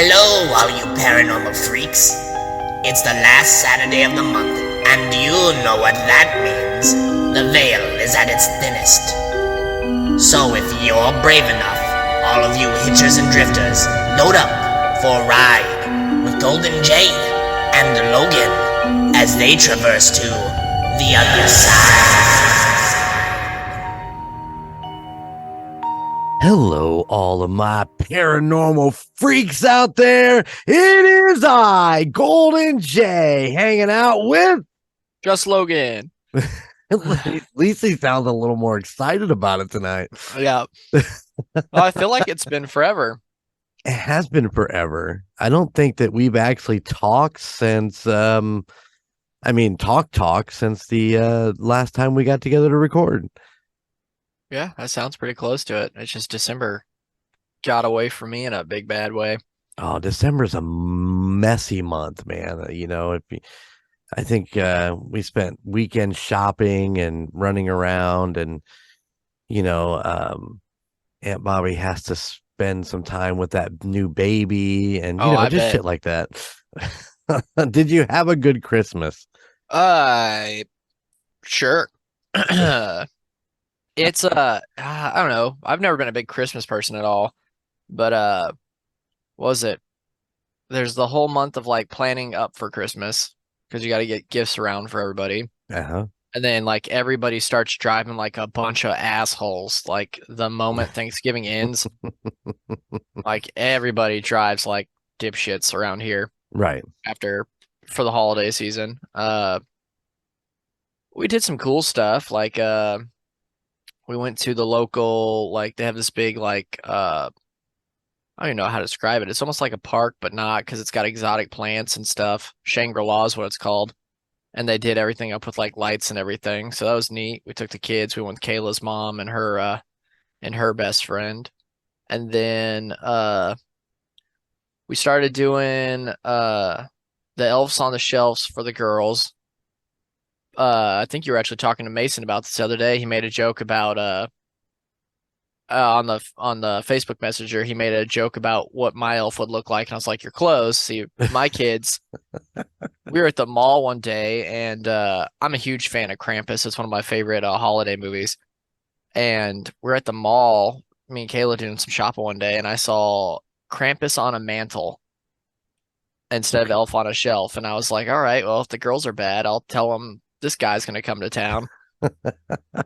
Hello, all you paranormal freaks. It's the last Saturday of the month, and you know what that means. The veil is at its thinnest. So if you're brave enough, all of you hitchers and drifters, load up for a ride with Golden Jay and Logan as they traverse to the other side. Hello, all of my paranormal freaks out there. It is I, Golden Jay, hanging out with Just Logan. At least he sounds a little more excited about it tonight. Yeah. Well, I feel like it's been forever. It has been forever. I don't think that we've actually talked since since the last time we got together to record. Yeah, that sounds pretty close to it. It's just December got away from me in a big bad way. Oh, December's a messy month, man. I think we spent weekend shopping and running around, and Aunt Bobby has to spend some time with that new baby, and I just bet. shit like that. Did you have a good Christmas? Sure. It's I don't know. I've never been a big Christmas person at all. But what was it? There's the whole month of like planning up for Christmas because you got to get gifts around for everybody. Uh-huh. And then like everybody starts driving like a bunch of assholes. Like the moment Thanksgiving ends, like everybody drives like dipshits around here Right. for the holiday season. We did some cool stuff. Like we went to the local, like they have this big like I don't even know how to describe it. It's almost like a park, but not because it's got exotic plants and stuff. Shangri-La is what it's called. And they did everything up with like lights and everything. So that was neat. We took the kids. We went with Kayla's mom and her best friend. And then we started doing the elves on the shelves for the girls. I think you were actually talking to Mason about this the other day. He made a joke about on the Facebook Messenger. He made a joke about what my elf would look like, and I was like, "You're close." See, my kids. We were at the mall one day, and I'm a huge fan of Krampus. It's one of my favorite holiday movies. And we're at the mall, me and Kayla doing some shopping one day, and I saw Krampus on a mantle instead of elf on a shelf. And I was like, all right, well, if the girls are bad, I'll tell them this guy's going to come to town.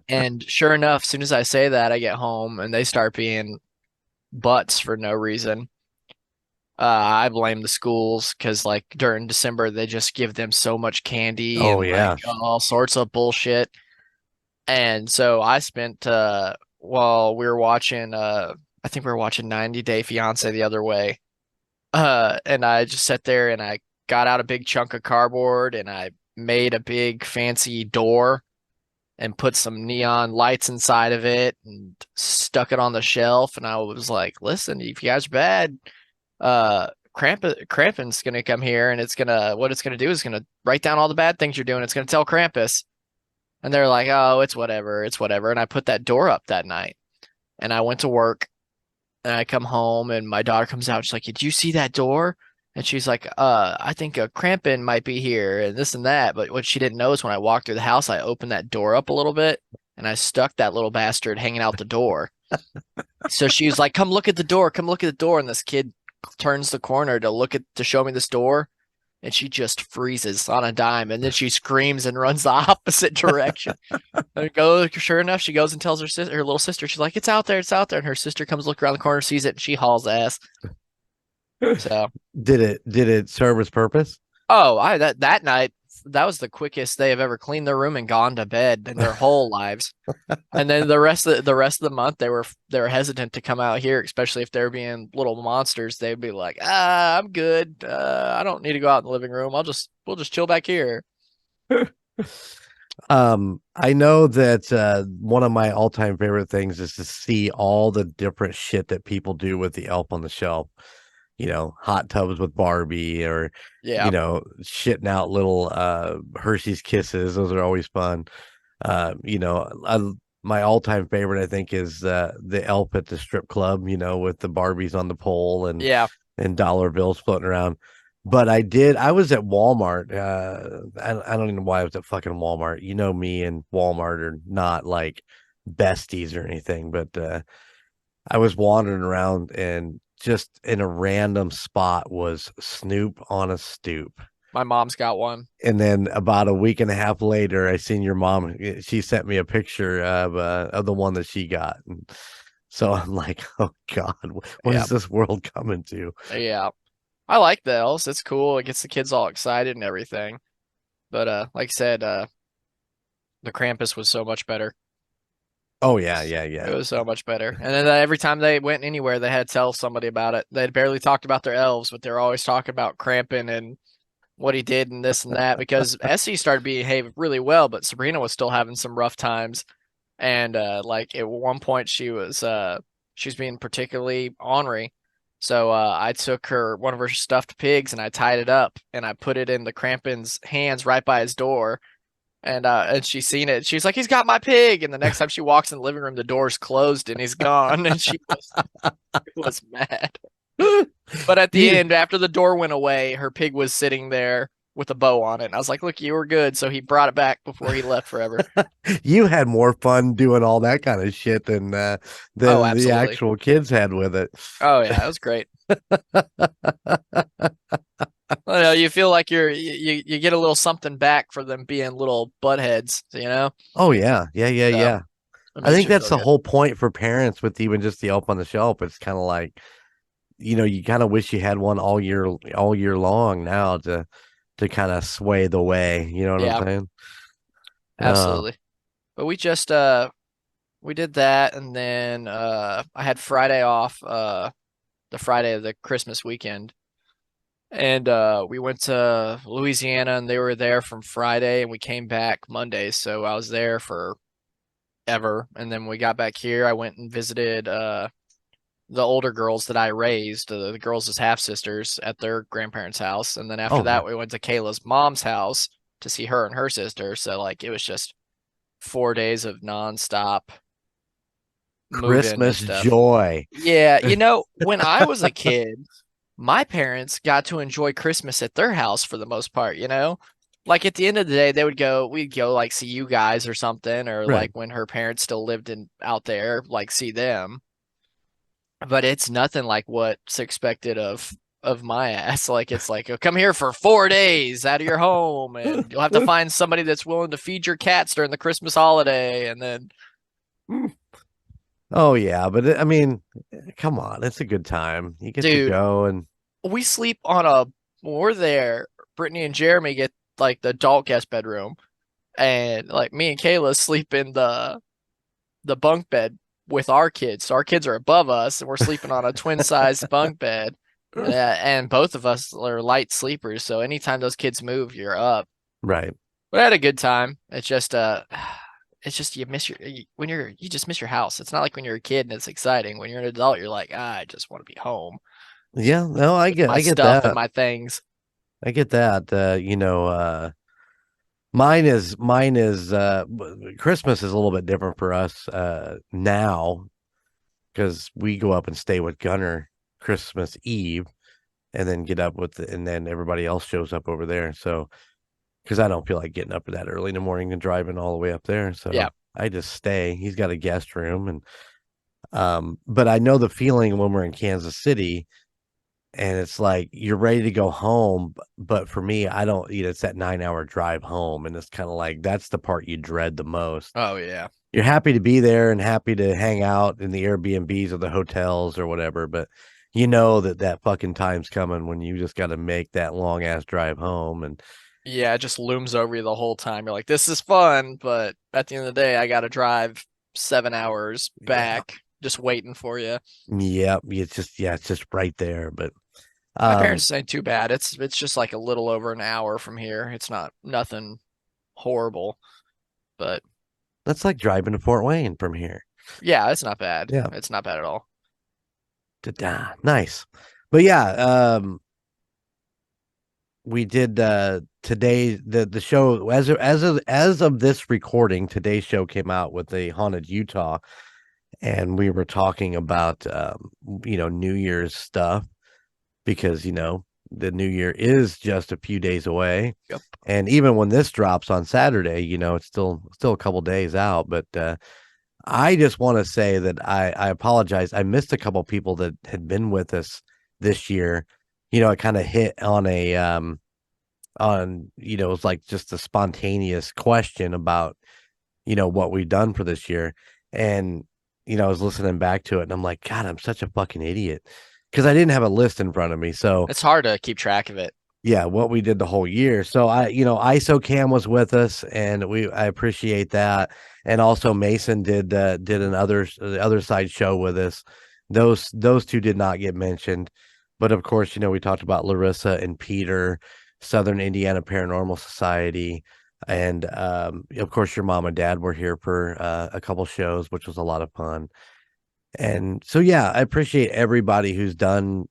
And sure enough, as soon as I say that, I get home and they start being butts for no reason. I blame the schools because, like, during December, they just give them so much candy Oh, and yeah. like all sorts of bullshit. And so I spent while we were watching, I think we were watching 90 Day Fiance the other way. And I just sat there and I got out a big chunk of cardboard and I made a big fancy door and put some neon lights inside of it and stuck it on the shelf. And I was like, listen, if you guys are bad, Krampus gonna come here and what it's gonna do is gonna write down all the bad things you're doing. It's gonna tell Krampus. And they're like, oh, it's whatever. And I put that door up that night and I went to work and I come home and my daughter comes out. She's like, did you see that door? And she's like, I think a Krampin might be here and this and that. But what she didn't know is when I walked through the house, I opened that door up a little bit and I stuck that little bastard hanging out the door. So she was like, come look at the door. Come look at the door. And this kid turns the corner to show me this door. And she just freezes on a dime. And then she screams and runs the opposite direction. And sure enough, she goes and tells her little sister, she's like, it's out there. And her sister comes look around the corner, sees it, and she hauls ass. So Did it serve its purpose? oh, that night, that was the quickest they have ever cleaned their room and gone to bed in their whole lives. And then the rest of the month they were hesitant to come out here, especially if they're being little monsters. They'd be like, I'm good. I don't need to go out in the living room. We'll just chill back here. I know that one of my all-time favorite things is to see all the different shit that people do with the elf on the shelf. Hot tubs with Barbie, or Yeah. shitting out little Hershey's Kisses. Those are always fun. My all-time favorite, I think, is the elf at the strip club, with the Barbies on the pole and Yeah. and dollar bills floating around. But I was at Walmart. I don't even know why I was at fucking Walmart. You know, me and Walmart are not like besties or anything, but I was wandering around and just in a random spot was Snoop on a stoop. My mom's got one. And then about a week and a half later, I seen your mom. She sent me a picture of the one that she got. And so I'm like, oh God, what Yeah. is this world coming to? Yeah. I like the elves. It's cool. It gets the kids all excited and everything. But like I said, the Krampus was so much better. Oh yeah, yeah, It yeah. was so much better. And then every time they went anywhere, they had to tell somebody about it. They barely talked about their elves, but they were always talking about Krampin and what he did and this and that because Essie started behaving really well, but Sabrina was still having some rough times. And like at one point she was being particularly ornery. So I took one of her stuffed pigs and I tied it up and I put it in the Krampin's hands right by his door. And she seen it. She was like, "He's got my pig." And the next time she walks in the living room, the door's closed and he's gone. And she was mad. But at the end, after the door went away, her pig was sitting there with a bow on it. And I was like, "Look, you were good." So he brought it back before he left forever. You had more fun doing all that kind of shit than Oh, the absolutely. actual kids had with it. Oh yeah, it was great. You feel like you get a little something back for them being little buttheads, you know? Oh yeah, yeah, yeah, So yeah. it I makes think you that's feel the good. whole point for parents with even just the Elf on the Shelf. It's kind of like, you kind of wish you had one all year long now to kind of sway the way. You know what I'm Yeah, saying? Uh, absolutely. But we did that and then I had Friday off, the Friday of the Christmas weekend. And we went to Louisiana and they were there from Friday and we came back Monday. So I was there for ever. And then we got back here. I went and visited the older girls that I raised, the girls as half sisters at their grandparents' house. And then after oh, that, we went to Kayla's mom's house to see her and her sister. So like it was just 4 days of nonstop moving and Christmas stuff. joy. Yeah, when I was a kid, my parents got to enjoy Christmas at their house for the most part. Like at the end of the day, we'd go like see you guys or something, or Right. like when her parents still lived out there, like see them. But it's nothing like what's expected of my ass. Like it's like, "Oh, come here for 4 days out of your home, and you'll have to find somebody that's willing to feed your cats during the Christmas holiday." And then, Oh yeah, but I mean, come on, it's a good time. You get to dude, go and we sleep when we're there. Brittany and Jeremy get like the adult guest bedroom, and like me and Kayla sleep in the bunk bed with our kids. So our kids are above us, and we're sleeping on a twin size bunk bed. And both of us are light sleepers, so anytime those kids move, you're up. right. But I had a good time. It's just you just miss your house. It's not like when you're a kid and it's exciting. When you're an adult, you're like, I just want to be home Yeah, no, with my I get stuff and that. my things. I get that. Mine is Christmas is a little bit different for us now because we go up and stay with Gunner Christmas Eve and then get up and then everybody else shows up over there. So because I don't feel like getting up that early in the morning and driving all the way up there. So Yeah, I just stay. He's got a guest room and but I know the feeling when we're in Kansas City and it's like you're ready to go home, but for me, I don't, it's that 9 hour drive home, and it's kind of like that's the part you dread the most. oh yeah. You're happy to be there and happy to hang out in the Airbnbs or the hotels or whatever, but you know that fucking time's coming when you just got to make that long ass drive home. And Yeah, it just looms over you the whole time. You're like, this is fun, but at the end of the day, I got to drive 7 hours yeah, back just waiting for you. it's just right there. But My um, parents ain't too bad. It's just like a little over an hour from here. It's not nothing horrible, but that's like driving to Fort Wayne from here. yeah, it's not bad. Yeah, It's not bad at all. nice. But yeah, we did today the show as of this recording. Today's show came out with the haunted Utah, and we were talking about New Year's stuff, because the new year is just a few days away. Yep. And even when this drops on Saturday, it's still a couple days out. But I just want to say that I apologize. I missed a couple people that had been with us this year. I kind of hit on it was like just a spontaneous question about, what we've done for this year. And, I was listening back to it and I'm like, God, I'm such a fucking idiot because I didn't have a list in front of me. So It's hard to keep track of it. yeah, what we did the whole year. So ISOCAM was with us, and I appreciate that. And also Mason did another the other side show with us. Those two did not get mentioned, but of course, we talked about Larissa and Peter, Southern Indiana Paranormal Society, and of course, your mom and dad were here for a couple shows, which was a lot of fun. And so, yeah, I appreciate everybody who's done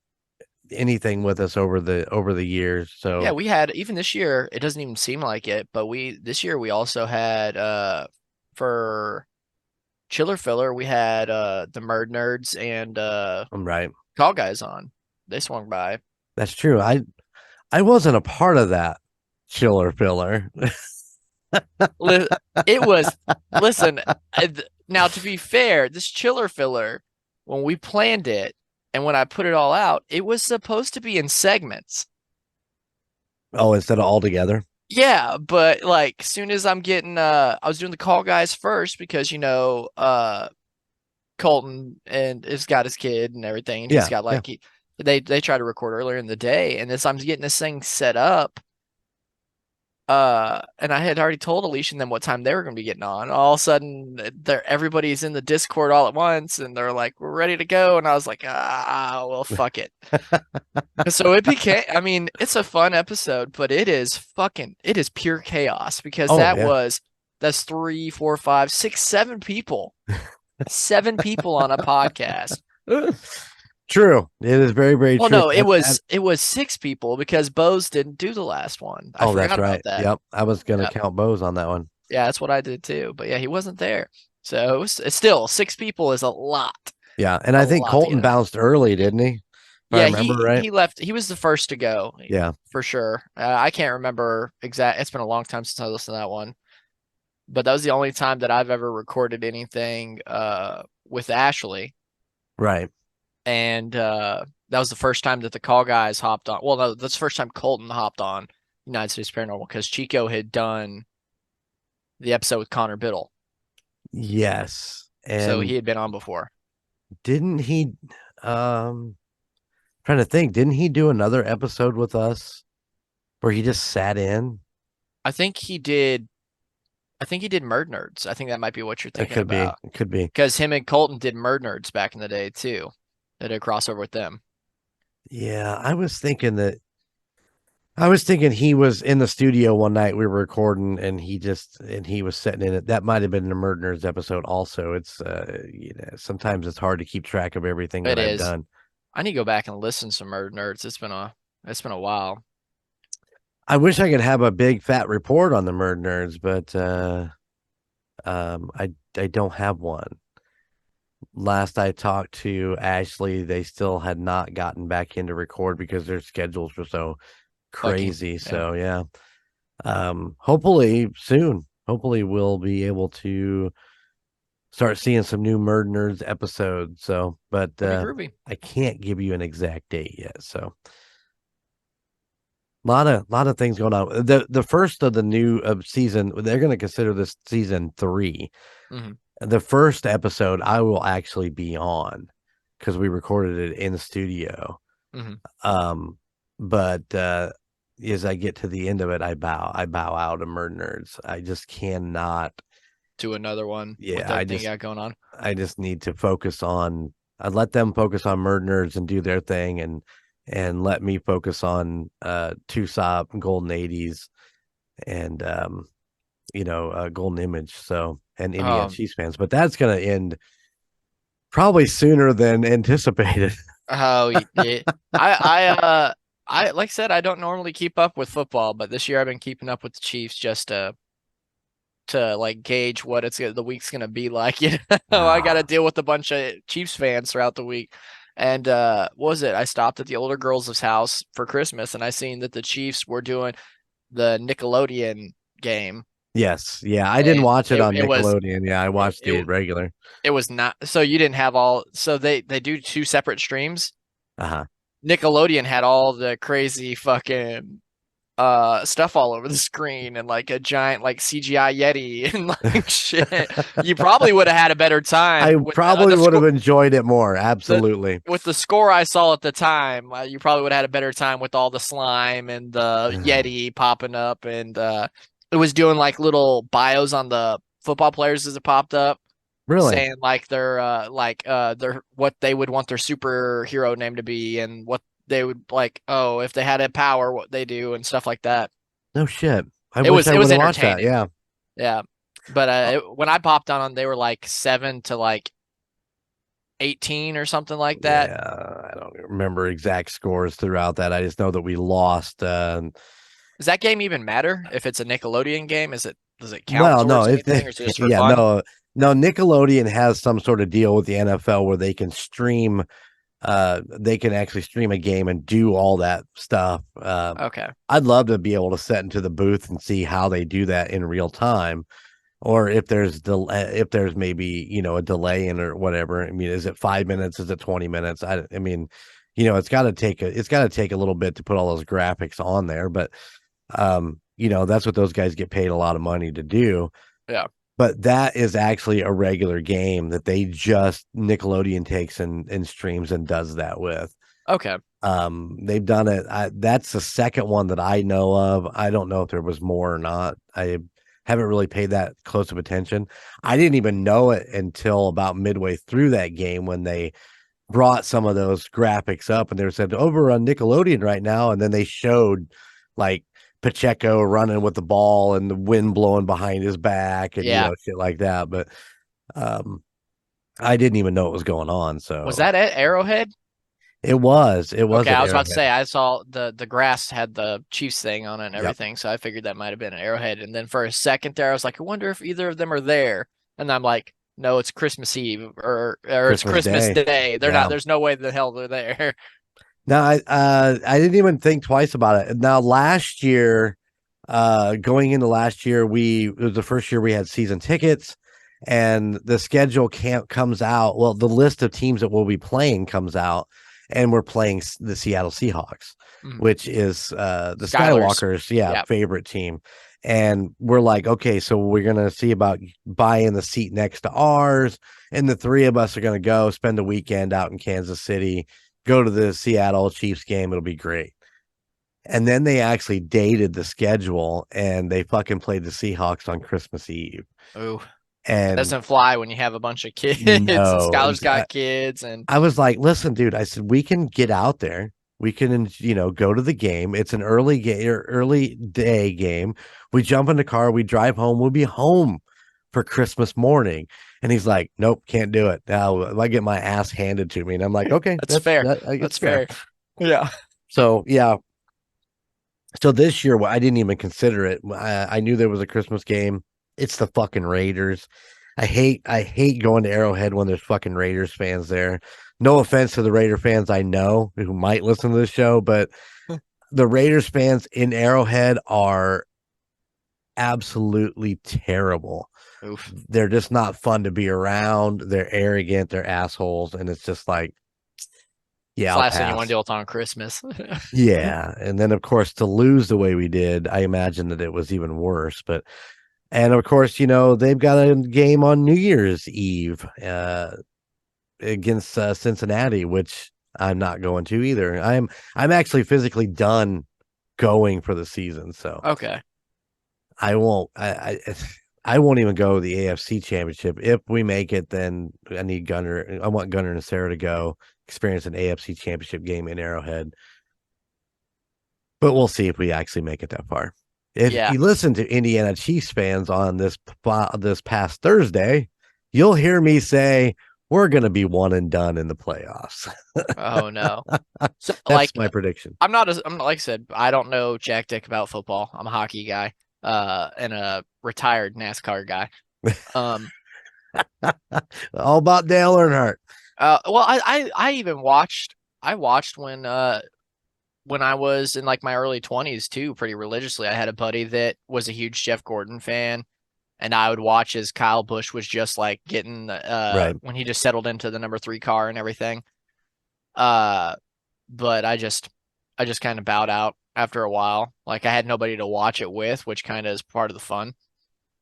anything with us over the years. So Yeah, we had even this year, it doesn't even seem like it, but this year we also had for Chiller Filler, we had the Murd Nerds and I'm right. Call Guys on. They swung by. That's true. I wasn't a part of that chiller filler. It was, listen, now to be fair, this Chiller Filler, when we planned it and when I put it all out, it was supposed to be in segments. Oh, instead of all together. Yeah, but like soon as I'm getting I was doing the Call Guys first because Colton and has got his kid and everything, and he's got like they try to record earlier in the day, and as I'm getting this thing set up, and I had already told Alicia and them what time they were going to be getting on. All of a sudden, everybody's in the Discord all at once, and they're like, "We're ready to go," and I was like, well, fuck it." So it became. I mean, it's a fun episode, but it is pure chaos because that's 3, 4, 5, 6, 7 people. 7 people on a podcast. True. It is very, very well, true. No, it was 6 people because Boze didn't do the last one. I forgot that's right. about that. Yep. I was gonna count Boze on that one. Yeah, that's what I did too. But yeah, he wasn't there. So it's still 6 people is a lot. Yeah, and I think Colton bounced early, didn't he? Yeah, he left. He was the first to go. Yeah, for sure. I can't remember exact. It's been a long time since I listened to that one. But that was the only time that I've ever recorded anything with Ashley. Right. And that was the first time that the Call Guys hopped on. Well, no, that's the first time Colton hopped on United States Paranormal because Chico had done the episode with Connor Biddle. Yes. And so he had been on before. Didn't he trying to think, didn't he do another episode with us where he just sat in? I think he did Murd Nerds. I think that might be what you're thinking about. It could be. Because him and Colton did Murd Nerds back in the day too. They did a crossover with them. Yeah, I was thinking he was in the studio one night we were recording and he was sitting in it. That might have been the Murd Nerds episode also. It's sometimes it's hard to keep track of everything that I've done. I need to go back and listen to some Murd Nerds. It's been a while. I wish I could have a big fat report on the Murd Nerds, but I don't have one. Last I talked to Ashley, they still had not gotten back in to record because their schedules were so crazy. So yeah. Hopefully soon. Hopefully we'll be able to start seeing some new Murd Nerds episodes. So, but I can't give you an exact date yet. So a lot of things going on. The first of the new season, they're going to consider this season 3. Mm-hmm. The first episode I will actually be on because we recorded it in the studio. Mm-hmm. But as I get to the end of it, I bow out of Murd Nerds. I just cannot do another one. Yeah, I got going on. I just need to focus on. I let them focus on Murd Nerds and do their thing, and let me focus on TUSOP, Golden 80s, and Golden Image. So and Indiana Chiefs fans, but that's going to end probably sooner than anticipated. Oh, yeah. I like I said, I don't normally keep up with football, but this year I've been keeping up with the Chiefs just to like gauge what the week's gonna be like. I got to deal with a bunch of Chiefs fans throughout the week. And what was it? I stopped at the older girls' house for Christmas, and I seen that the Chiefs were doing the Nickelodeon game. Yes. Yeah. I didn't And watch it on it was Nickelodeon. Yeah. I watched the it, regular. it was not, so you didn't have all, so they do two separate streams. Uh-huh. Nickelodeon had all the crazy fucking stuff all over the screen and like a giant like CGI Yeti and like shit. You probably would have had a better I time with probably the would have score. enjoyed it more. The Absolutely. with the score I saw at the time, you probably would have had a better time with all the slime and the Yeti popping up, and it was doing like little bios on the football players as it popped up, Really? saying their what they would want their superhero name to be and what they would like, oh, if they had a power, what they do and stuff like that. No shit. I It wish was I it would was have watched that. entertaining. Yeah. Yeah. But Oh, when I popped on, they were like 7 to like 18 or something like that. yeah. I don't remember exact scores throughout that. I just know that we lost. Does that game even matter if it's a Nickelodeon game? Does it count Well, no, towards anything, or is it just for yeah, fun? no, Nickelodeon has some sort of deal with the NFL where they can stream, they can actually stream a game and do all that stuff. Okay. I'd love to be able to set into the booth and see how they do that in real time, or if if there's maybe, a delay in or whatever. I mean, is it 5 minutes? Is it 20 minutes? I mean, it's got to take a little bit to put all those graphics on there, but that's what those guys get paid a lot of money to do. Yeah. But that is actually a regular game that they just Nickelodeon takes and streams and does that with. Okay. They've done it. That's the second one that I know of. I don't know if there was more or not. I haven't really paid that close of attention. I didn't even know it until about midway through that game when they brought some of those graphics up and they said over on Nickelodeon right now, and then they showed like Pacheco running with the ball and the wind blowing behind his back and Yeah. shit like that. But I didn't even know what was going on. Was So that at Arrowhead? it was Okay, at I was about to Arrowhead. say I saw the grass had the Chiefs thing on it and Yep. everything, so I figured that might have been an Arrowhead. And then for a second there, I was like, I wonder if either of them are there. And I'm like, no, it's Christmas Eve or it's Christmas Christmas Day. Day. They're not. Yeah. There's no way the hell they're there. Now I didn't even think twice about it. Now last year, going into last year, it was the first year we had season tickets, and the schedule camp comes out. Well, the list of teams that we'll be playing comes out, and we're playing the Seattle Seahawks, which is the Skywalkers, Yep. favorite team. And we're like, okay, so we're gonna see about buying the seat next to ours, and the three of us are gonna go spend a weekend out in Kansas City, go to the Seattle Chiefs game. It'll be great. And then they actually dated the schedule and they fucking played the Seahawks on Christmas Eve. Ooh. That And doesn't fly when you have a bunch of kids. And no, Skylar's got kids, and I was like, listen, dude, I said, we can get out there. We can, go to the game. It's an early day game. We jump in the car, we drive home. We'll be home for Christmas morning. And he's like, nope, can't do it. Now I get my ass handed to me. And I'm like, okay, that's fair. That's fair. Yeah. So, yeah. So this year, I didn't even consider it. I knew there was a Christmas game. It's the fucking Raiders. I hate going to Arrowhead when there's fucking Raiders fans there. No offense to the Raider fans I know who might listen to the show, but the Raiders fans in Arrowhead are absolutely terrible. Oof. They're just not fun to be around. They're arrogant. They're assholes, and it's just like, yeah, It's I'll last thing you pass. want to deal with on Christmas. Yeah, and then of course to lose the way we did, I imagine that it was even worse. But and of course, they've got a game on New Year's Eve against Cincinnati, which I'm not going to either. I'm actually physically done going for the season, so Okay. I won't. I won't even go to the AFC Championship. If we make it, then I need Gunner. I want Gunner and Sarah to go experience an AFC Championship game in Arrowhead. But we'll see if we actually make it that far. If you listen to Indiana Chiefs fans on this past Thursday, you'll hear me say we're going to be one and done in the playoffs. Oh no. So, That's my prediction. I'm not like I said, I don't know jack dick about football. I'm a hockey guy, and a retired NASCAR guy. All about Dale Earnhardt. Well, I even watched. I watched when I was in like my early 20s too, pretty religiously. I had a buddy that was a huge Jeff Gordon fan, and I would watch as Kyle Busch was just like getting Right. when he just settled into the number 3 car and everything. Uh, but I just kind of bowed out after a while. Like I had nobody to watch it with, which kind of is part of the fun.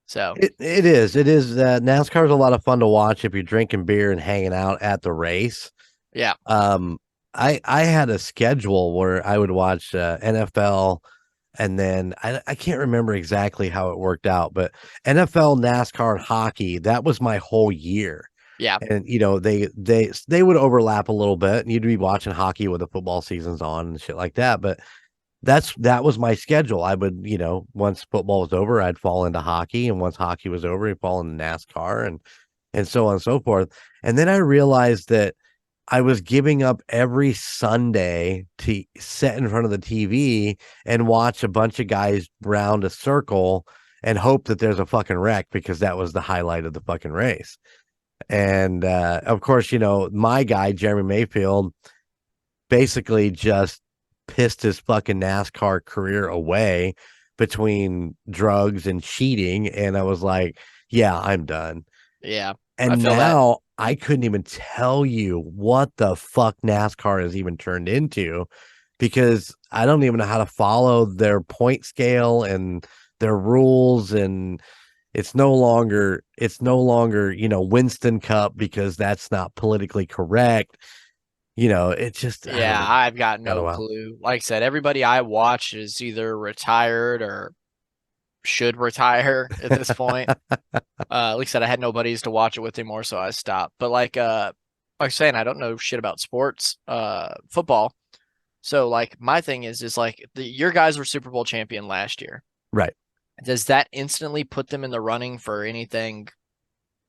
So It is. It is. NASCAR is a lot of fun to watch if you're drinking beer and hanging out at the race. yeah, Um, I had a schedule where I would watch NFL, and then I can't remember exactly how it worked out, but NFL, NASCAR, and hockey, that was my whole year. yeah, And they would overlap a little bit, and you'd be watching hockey when the football season's on and shit like that. But that was my schedule. I would, once football was over, I'd fall into hockey, and once hockey was over, I'd fall into NASCAR and so on and so forth. And then I realized that I was giving up every Sunday to sit in front of the TV and watch a bunch of guys round a circle and hope that there's a fucking wreck because that was the highlight of the fucking race. And of course, my guy, Jeremy Mayfield, basically just pissed his fucking NASCAR career away between drugs and cheating. And I was like, yeah, I'm done. yeah. I And feel that. now I couldn't even tell you what the fuck NASCAR has even turned into because I don't even know how to follow their point scale and their rules. And it's no longer, Winston Cup because that's not politically correct. It's just, I don't Yeah, know. I've got Got a no while. clue. Like I said, everybody I watch is either retired or should retire at this point. Like I said, I had no buddies to watch it with anymore, so I stopped. But like I'm saying, I don't know shit about sports, football. So like my thing is like your guys were Super Bowl champion last year. Right. Does that instantly put them in the running for anything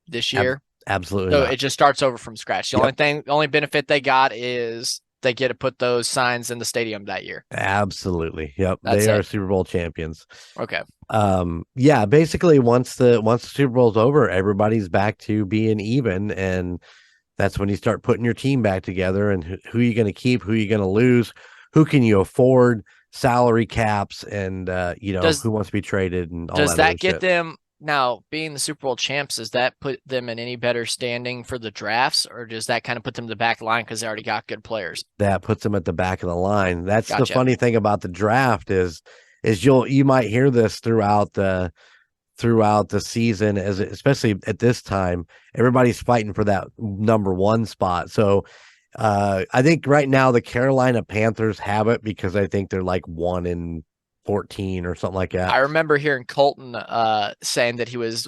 this Ab- year? Absolutely So not. it just starts over from scratch. Yep. The only benefit they got is they get to put those signs in the stadium that year. Absolutely. Yep. That's They are it. Super Bowl champions. Okay. Yeah, basically once the Super Bowl's over, everybody's back to being even, and that's when you start putting your team back together and who are you going to keep, who are you going to lose, who can you afford, salary caps, and Does who wants to be traded and all does that other that get shit. them now being the Super Bowl champs? Does that put them in any better standing for the drafts, or does that kind of put them to the back line because they already got good players? That puts them at the back of the line. That's the Gotcha. funny thing about the draft is you might hear this throughout the season, as especially at this time, everybody's fighting for that number one spot. So I think right now the Carolina Panthers have it because I think they're like 1-14 or something like that. I remember hearing Colton saying that he was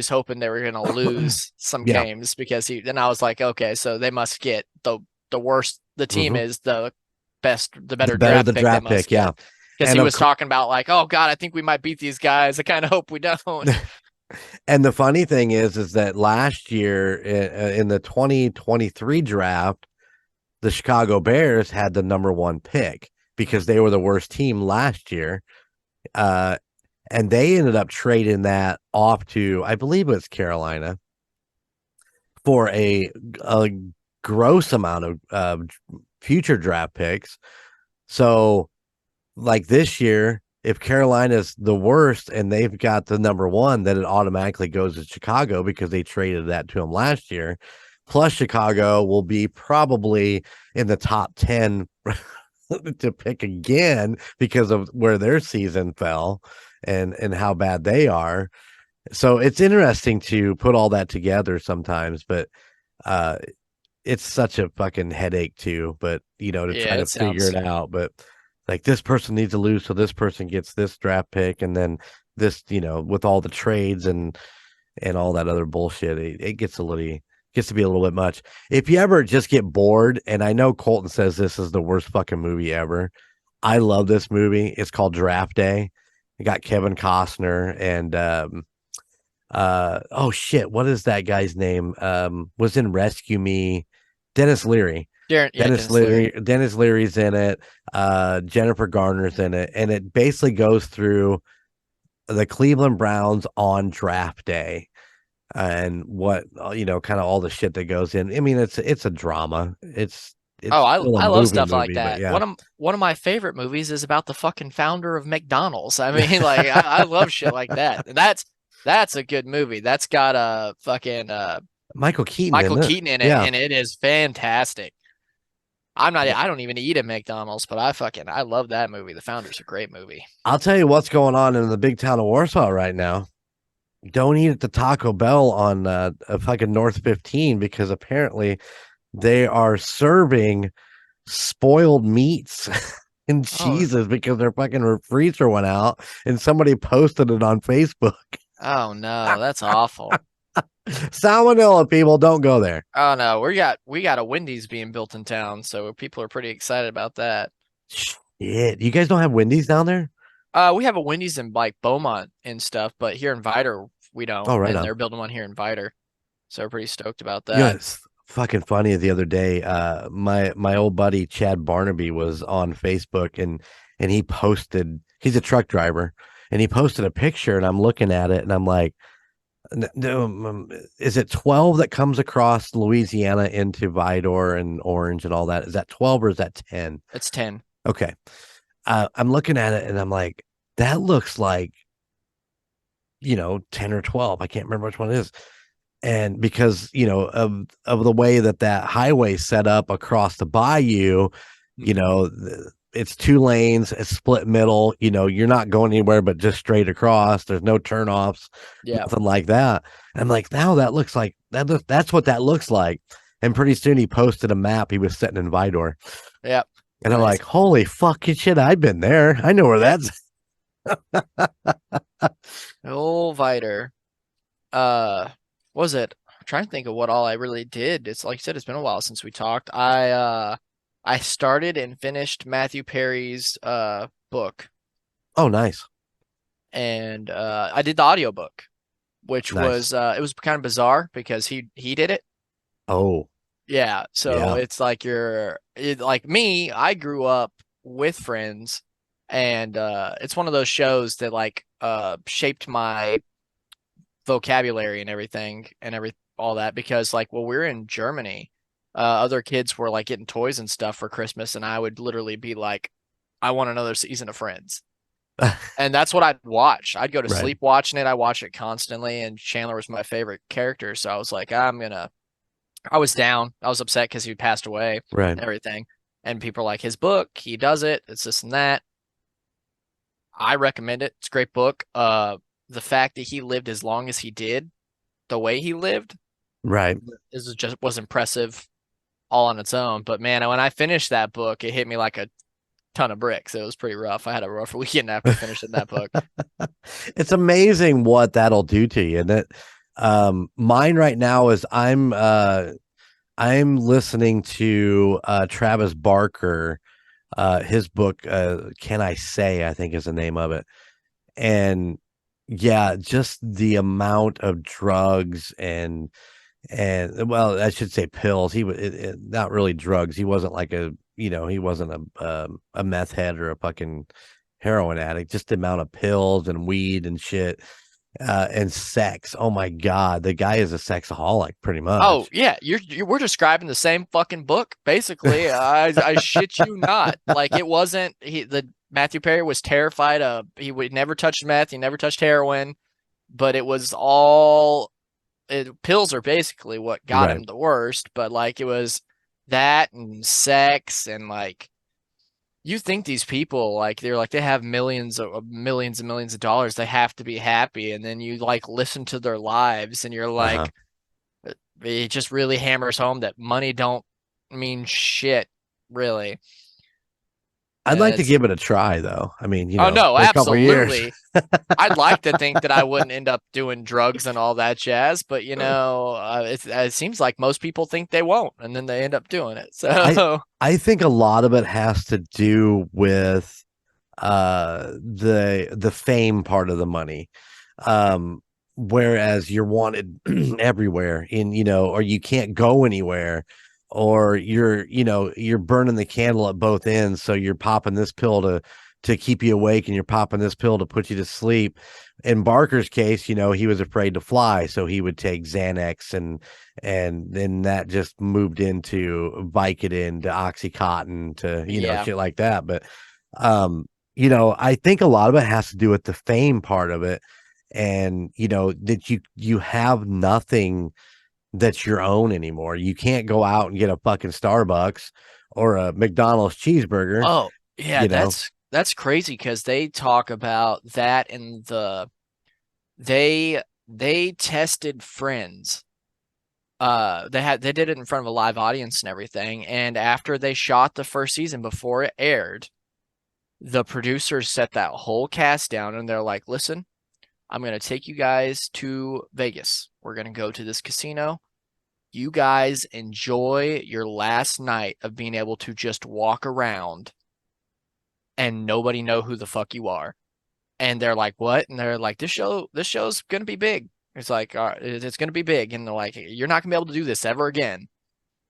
hoping they were going to lose some Yeah. games because then I was like, okay, so they must get the worst the team is the better The better draft the pick they draft must pick, yeah. get. Because And he of was talking about like, oh God, I think we might beat these guys. I kind of hope we don't. and the funny thing is that last year in the 2023 draft, the Chicago Bears had the number one pick because they were the worst team last year. And they ended up trading that off to, I believe it was Carolina, for a gross amount of future draft picks. So, like this year, if Carolina's the worst and they've got the number one, then it automatically goes to Chicago because they traded that to them last year. Plus, Chicago will be probably in the top 10 to pick again because of where their season fell and how bad they are. So it's interesting to put all that together sometimes, but it's such a fucking headache too. But to Yeah, try to it figure sounds. it out. But like this person needs to lose, so this person gets this draft pick, and then this, with all the trades and all that other bullshit, it gets to be a little bit much. If you ever just get bored, and I know Colton says this is the worst fucking movie ever. I love this movie. It's called Draft Day. It got Kevin Costner and oh shit, what is that guy's name? Was in Rescue Me, Dennis Leary. Dennis Leary. Dennis Leary's in it. Jennifer Garner's in it, and it basically goes through the Cleveland Browns on draft day. and what kind of all the shit that goes in. I mean, it's a drama. It's Oh, still a I love movie stuff like movie, but that. yeah. One of my favorite movies is about the fucking founder of McDonald's. I mean, like I love shit like that. And that's a good movie. That's got a fucking Michael Keaton Michael in it. Keaton in it, Yeah. and it is fantastic. I don't even eat at McDonald's, but I love that movie. The Founder's a great movie. I'll tell you what's going on in the big town of Warsaw right now. Don't eat at the Taco Bell on a fucking North 15 because apparently they are serving spoiled meats and Oh, cheeses because their fucking freezer went out and somebody posted it on Facebook. oh no, that's awful. Salmonella, people, don't go there. Oh no, we got a Wendy's being built in town, so people are pretty excited about that. Shit. You guys don't have Wendy's down there? We have a Wendy's in like Beaumont and stuff, but here in Viter we don't, Oh, right and on. they're building one here in Viter, so we're pretty stoked about You know, that. it's fucking funny. The other day, my old buddy Chad Barnaby was on Facebook and he posted. He's a truck driver, and he posted a picture, and I'm looking at it, and I'm like, is it 12 that comes across Louisiana into Vidor and Orange and all that? Is that 12 or is that 10? It's 10. Okay, I'm looking at it, and I'm like, that looks like 10 or 12. I can't remember which one it is. And because of the way that highway set up across the bayou, it's 2 lanes, it's split middle, you're not going anywhere but just straight across. There's no turnoffs, Yeah. nothing like that. And I'm like, now that looks like that's what that looks like. And pretty soon he posted a map. He was sitting in Vidor. Yep. And I'm Nice. like, holy fucking shit, I've been there. I know where that's. Oh, Viter. What was it? I'm trying to think of what all I really did. It's like you said, it's been a while since we talked. I started and finished Matthew Perry's book, Oh, nice. and I did the audiobook, which Nice. was it was kind of bizarre because he did it. Oh, Yeah, so yeah. it's like like me, I grew up with Friends, and it's one of those shows that like shaped my vocabulary and everything and all that, because like when we were in Germany, other kids were like getting toys and stuff for Christmas, and I would literally be like, I want another season of Friends. And that's what I'd watch. I'd go to Right. sleep watching it. I watch it constantly, and Chandler was my favorite character. So I was like, I was down. I was upset because he passed away Right. and everything. And people are like, his book, he does it. It's this and that. I recommend it. It's a great book. The fact that he lived as long as he did, the way he lived, Right. was impressive all on its own. But man, when I finished that book, it hit me like a ton of bricks. It was pretty rough. I had a rough weekend after finishing that book. It's amazing what that'll do to you. And that mine right now is I'm listening to Travis Barker, his book, Can I Say, I think is the name of it. And yeah, just the amount of drugs and well, I should say pills. He was not really drugs. He wasn't like he wasn't a meth head or a fucking heroin addict. Just the amount of pills and weed and shit, and sex. Oh my god, the guy is a sexaholic, pretty much. Oh yeah, we're describing the same fucking book basically. I shit you not. Like it wasn't the Matthew Perry was terrified of. He would never touch meth. He never touched heroin, but it was all. Pills are basically what got him the worst, but like it was that and sex and like you think these people like they have millions and millions of dollars, they have to be happy, and then you like listen to their lives and you're like it just really hammers home that money don't mean shit really. I'd like to give it a try, though. I mean, oh no, for a couple absolutely. years. I'd like to think that I wouldn't end up doing drugs and all that jazz, but it seems like most people think they won't, and then they end up doing it. So I think a lot of it has to do with the fame part of the money. Whereas you're wanted everywhere or you can't go anywhere, or you're burning the candle at both ends. So you're popping this pill to keep you awake, and you're popping this pill to put you to sleep. In Barker's case, you know, he was afraid to fly, so he would take Xanax, and then that just moved into Vicodin to Oxycontin to, you know, shit like that. But you know, I think a lot of it has to do with the fame part of it, and you know that you have nothing that's your own anymore. You can't go out and get a fucking Starbucks or a McDonald's cheeseburger. Oh, yeah, you know? that's crazy because they talk about that in they tested Friends. They did it in front of a live audience and everything, and after they shot the first season before it aired, the producers set that whole cast down and they're like, "Listen, I'm going to take you guys to Vegas. We're going to go to this casino. You guys enjoy your last night of being able to just walk around and nobody know who the fuck you are." And they're like, "What?" And they're like, this show's going to be big. It's like, it's going to be big. And they're like, "You're not going to be able to do this ever again."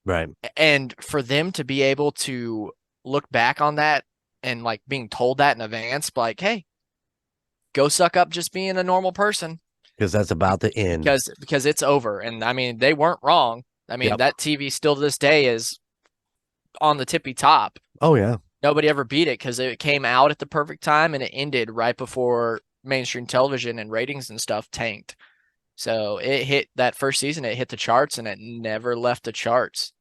Right. And for them to be able to look back on that and like being told that in advance, like, "Hey, go suck up just being a normal person." Because that's about the end. Because it's over. And I mean, they weren't wrong. I mean, that TV still to this day is on the tippy top. Oh, yeah. Nobody ever beat it because it came out at the perfect time and it ended right before mainstream television and ratings and stuff tanked. So it hit that first season, it hit the charts and it never left the charts.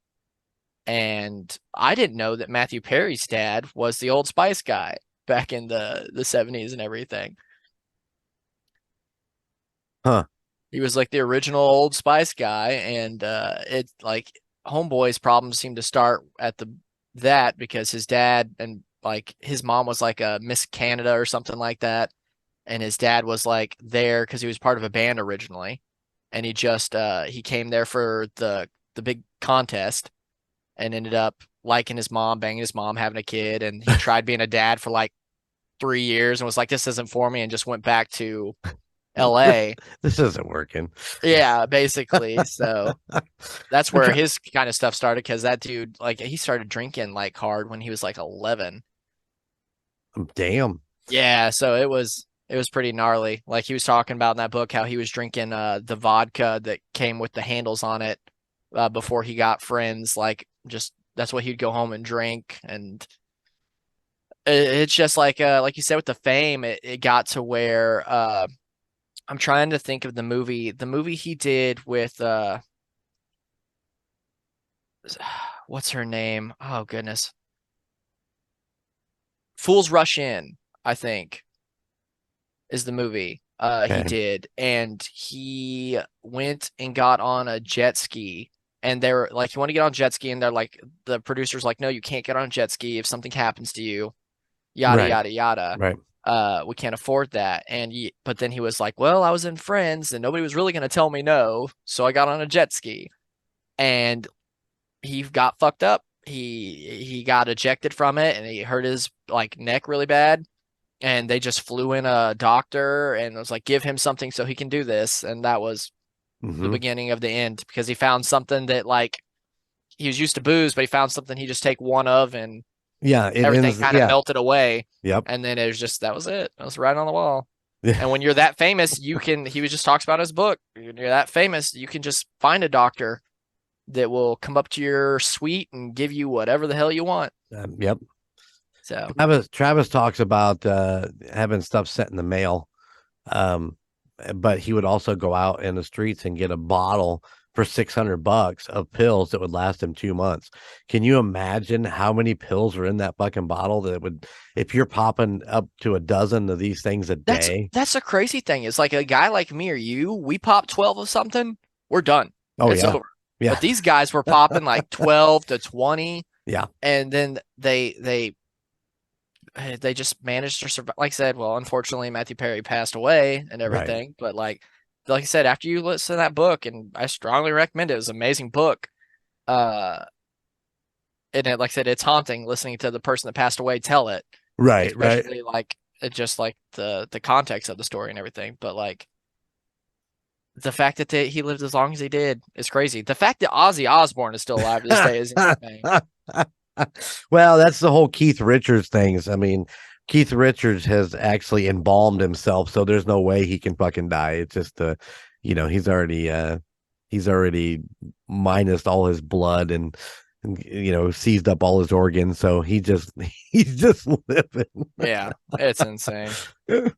And I didn't know that Matthew Perry's dad was the Old Spice guy back in the 70s and everything. Huh. He was like the original Old Spice guy, and it's like Homeboy's problems seem to start at that because his dad and like his mom was like a Miss Canada or something like that, and his dad was like there because he was part of a band originally, and he just he came there for the big contest, and ended up liking his mom, banging his mom, having a kid, and he tried being a dad for like 3 years and was like, "This isn't for me," and just went back to LA. This isn't working. Yeah, basically. So that's where his kind of stuff started because that dude, like, he started drinking like hard when he was like 11. Damn. Yeah, so it was pretty gnarly. Like he was talking about in that book how he was drinking the vodka that came with the handles on it before he got Friends. Like, just that's what he'd go home and drink. And it's just like you said with the fame, it got to where I'm trying to think of the movie he did with what's her name? Oh goodness. Fools Rush In, I think, is the movie he did. And he went and got on a jet ski, and they were like, "You want to get on a jet ski?" And they're like, the producer's like, "No, you can't get on a jet ski if something happens to you. Yada yada yada." Right. We can't afford that. But then he was like, "Well, I was in Friends and nobody was really going to tell me no. So I got on a jet ski," and he got fucked up. He got ejected from it and he hurt his like neck really bad. And they just flew in a doctor and was like, "Give him something so he can do this." And that was the beginning of the end because he found something that like he was used to booze, but he found something he just take one of and everything kind of melted away. Yep. And then it was just, that was it. It was right on the wall. Yeah. And when you're that famous, he just talks about his book. When you're that famous, you can just find a doctor that will come up to your suite and give you whatever the hell you want. Yep. So Travis talks about having stuff sent in the mail. But he would also go out in the streets and get a bottle for $600 of pills that would last him 2 months. Can you imagine how many pills are in that fucking bottle that would, if you're popping up to a dozen of these things a day? That's the crazy thing. It's like a guy like me or you, we pop 12 of something, we're done. It's over. Yeah. But these guys were popping like 12 to 20. Yeah. And then they just managed to survive. Like I said, well, unfortunately, Matthew Perry passed away and everything. Right. But like I said, after you listen to that book, and I strongly recommend it, it was an amazing book. And like I said, it's haunting listening to the person that passed away tell it. Right. Especially like it just like the context of the story and everything. But like the fact that he lived as long as he did is crazy. The fact that Ozzy Osbourne is still alive to this day is insane. Well, that's the whole Keith Richards things. I mean, Keith Richards has actually embalmed himself, so there's no way he can fucking die. It's just he's already minus all his blood and seized up all his organs, so he's just living. Yeah, it's insane. It's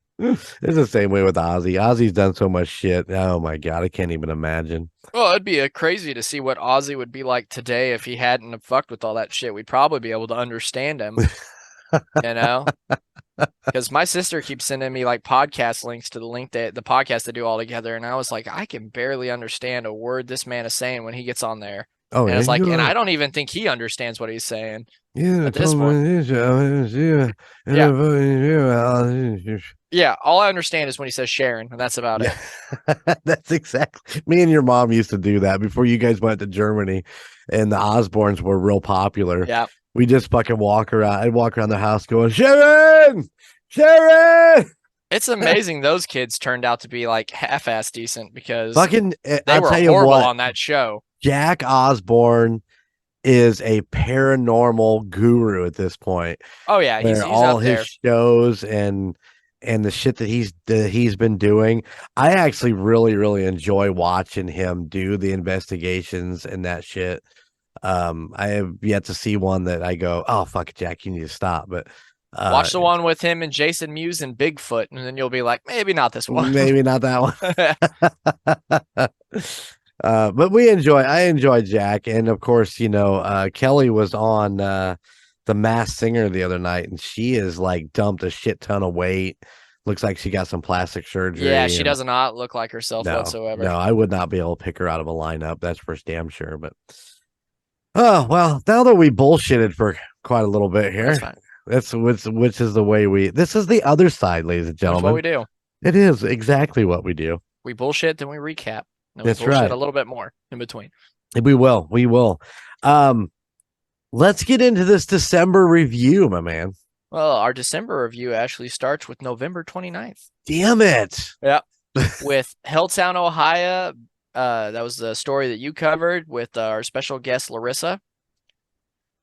the same way with Ozzy. Ozzy's done so much shit. Oh my god, I can't even imagine. Well, it'd be crazy to see what Ozzy would be like today if he hadn't have fucked with all that shit. We'd probably be able to understand him, Because my sister keeps sending me like podcast links to the podcast they do all together, and I was like, I can barely understand a word this man is saying when he gets on there. Oh, and it's like, and I don't even think he understands what he's saying. Yeah, at this point. Yeah, all I understand is when he says Sharon, and that's about it. That's exactly. Me and your mom used to do that before you guys went to Germany, and the Osbournes were real popular. Yeah, we just fucking walk around. I'd walk around the house going, Sharon, Sharon. It's amazing those kids turned out to be like half-ass decent because fucking. They were horrible on that show. Jack Osbourne is a paranormal guru at this point. Oh yeah, he's all up his there. shows and the shit that he's been doing. I actually really enjoy watching him do the investigations and that shit. I have yet to see one that I go, oh fuck, Jack, you need to stop. But watch the one with him and Jason Mewes and Bigfoot, and then you'll be like, maybe not this one. Maybe not that one. But I enjoy Jack. And of course, Kelly was on The Masked Singer the other night, and she is like dumped a shit ton of weight. Looks like she got some plastic surgery. Yeah, she does not look like herself whatsoever. No, I would not be able to pick her out of a lineup. That's for damn sure. But oh well, now that we bullshitted for quite a little bit here, that's which is the way this is the other side, ladies and gentlemen. That's what we do. It is exactly what we do. We bullshit, then we recap. That's right. A little bit more in between. We will. Let's get into this December review, my man. Well, our December review actually starts with November 29th. Damn it. Yeah. With Helltown, Ohio. That was the story that you covered with our special guest, Larissa.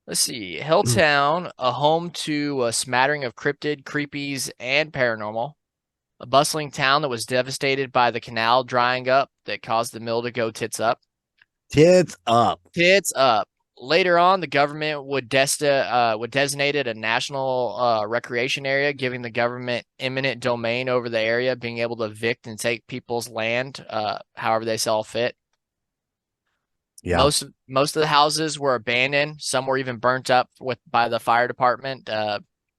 Let's see. Helltown, a home to a smattering of cryptid, creepies, and paranormal. A bustling town that was devastated by the canal drying up that caused the mill to go tits up. Tits up. Tits up. Later on, the government would designate it a national recreation area, giving the government eminent domain over the area, being able to evict and take people's land however they saw fit. Yeah. Most of the houses were abandoned. Some were even burnt up by the fire department.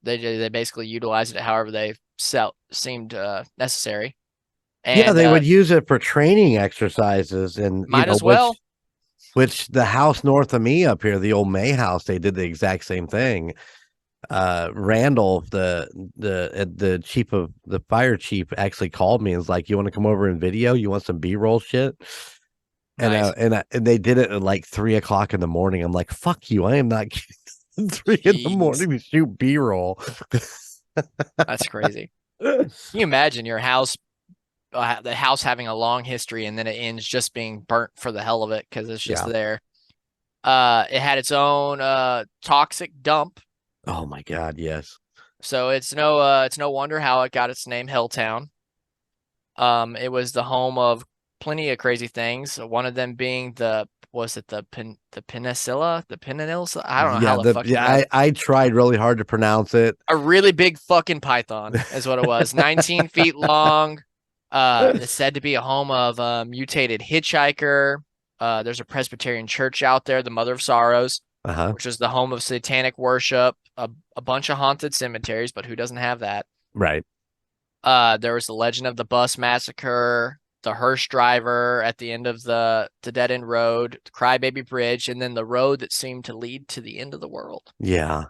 They basically utilized it however they seemed necessary. And, they would use it for training exercises and might as well. Which the house north of me up here, the old May house, they did the exact same thing. Randall, the chief of the fire chief, actually called me and was like, "You want to come over and video? You want some B-roll shit?" Nice. And they did it at like 3:00 in the morning. I'm like, "Fuck you! I am not getting 3 in the morning to shoot B-roll." That's crazy. Can you imagine your house? The house having a long history and then it ends just being burnt for the hell of it because it's just there. It had its own toxic dump. Oh my god, yes. So it's no wonder how it got its name, Helltown. It was the home of plenty of crazy things. One of them being the Peninsula? I don't know how the fuck. Yeah, I tried really hard to pronounce it. A really big fucking python is what it was. 19 feet long. It's said to be a home of a mutated hitchhiker. There's a Presbyterian church out there, the Mother of Sorrows, which is the home of satanic worship, a bunch of haunted cemeteries, but who doesn't have that? Right. There was the legend of the bus massacre, the hearse driver at the end of the dead-end road, the Crybaby Bridge, and then the road that seemed to lead to the end of the world. Yeah.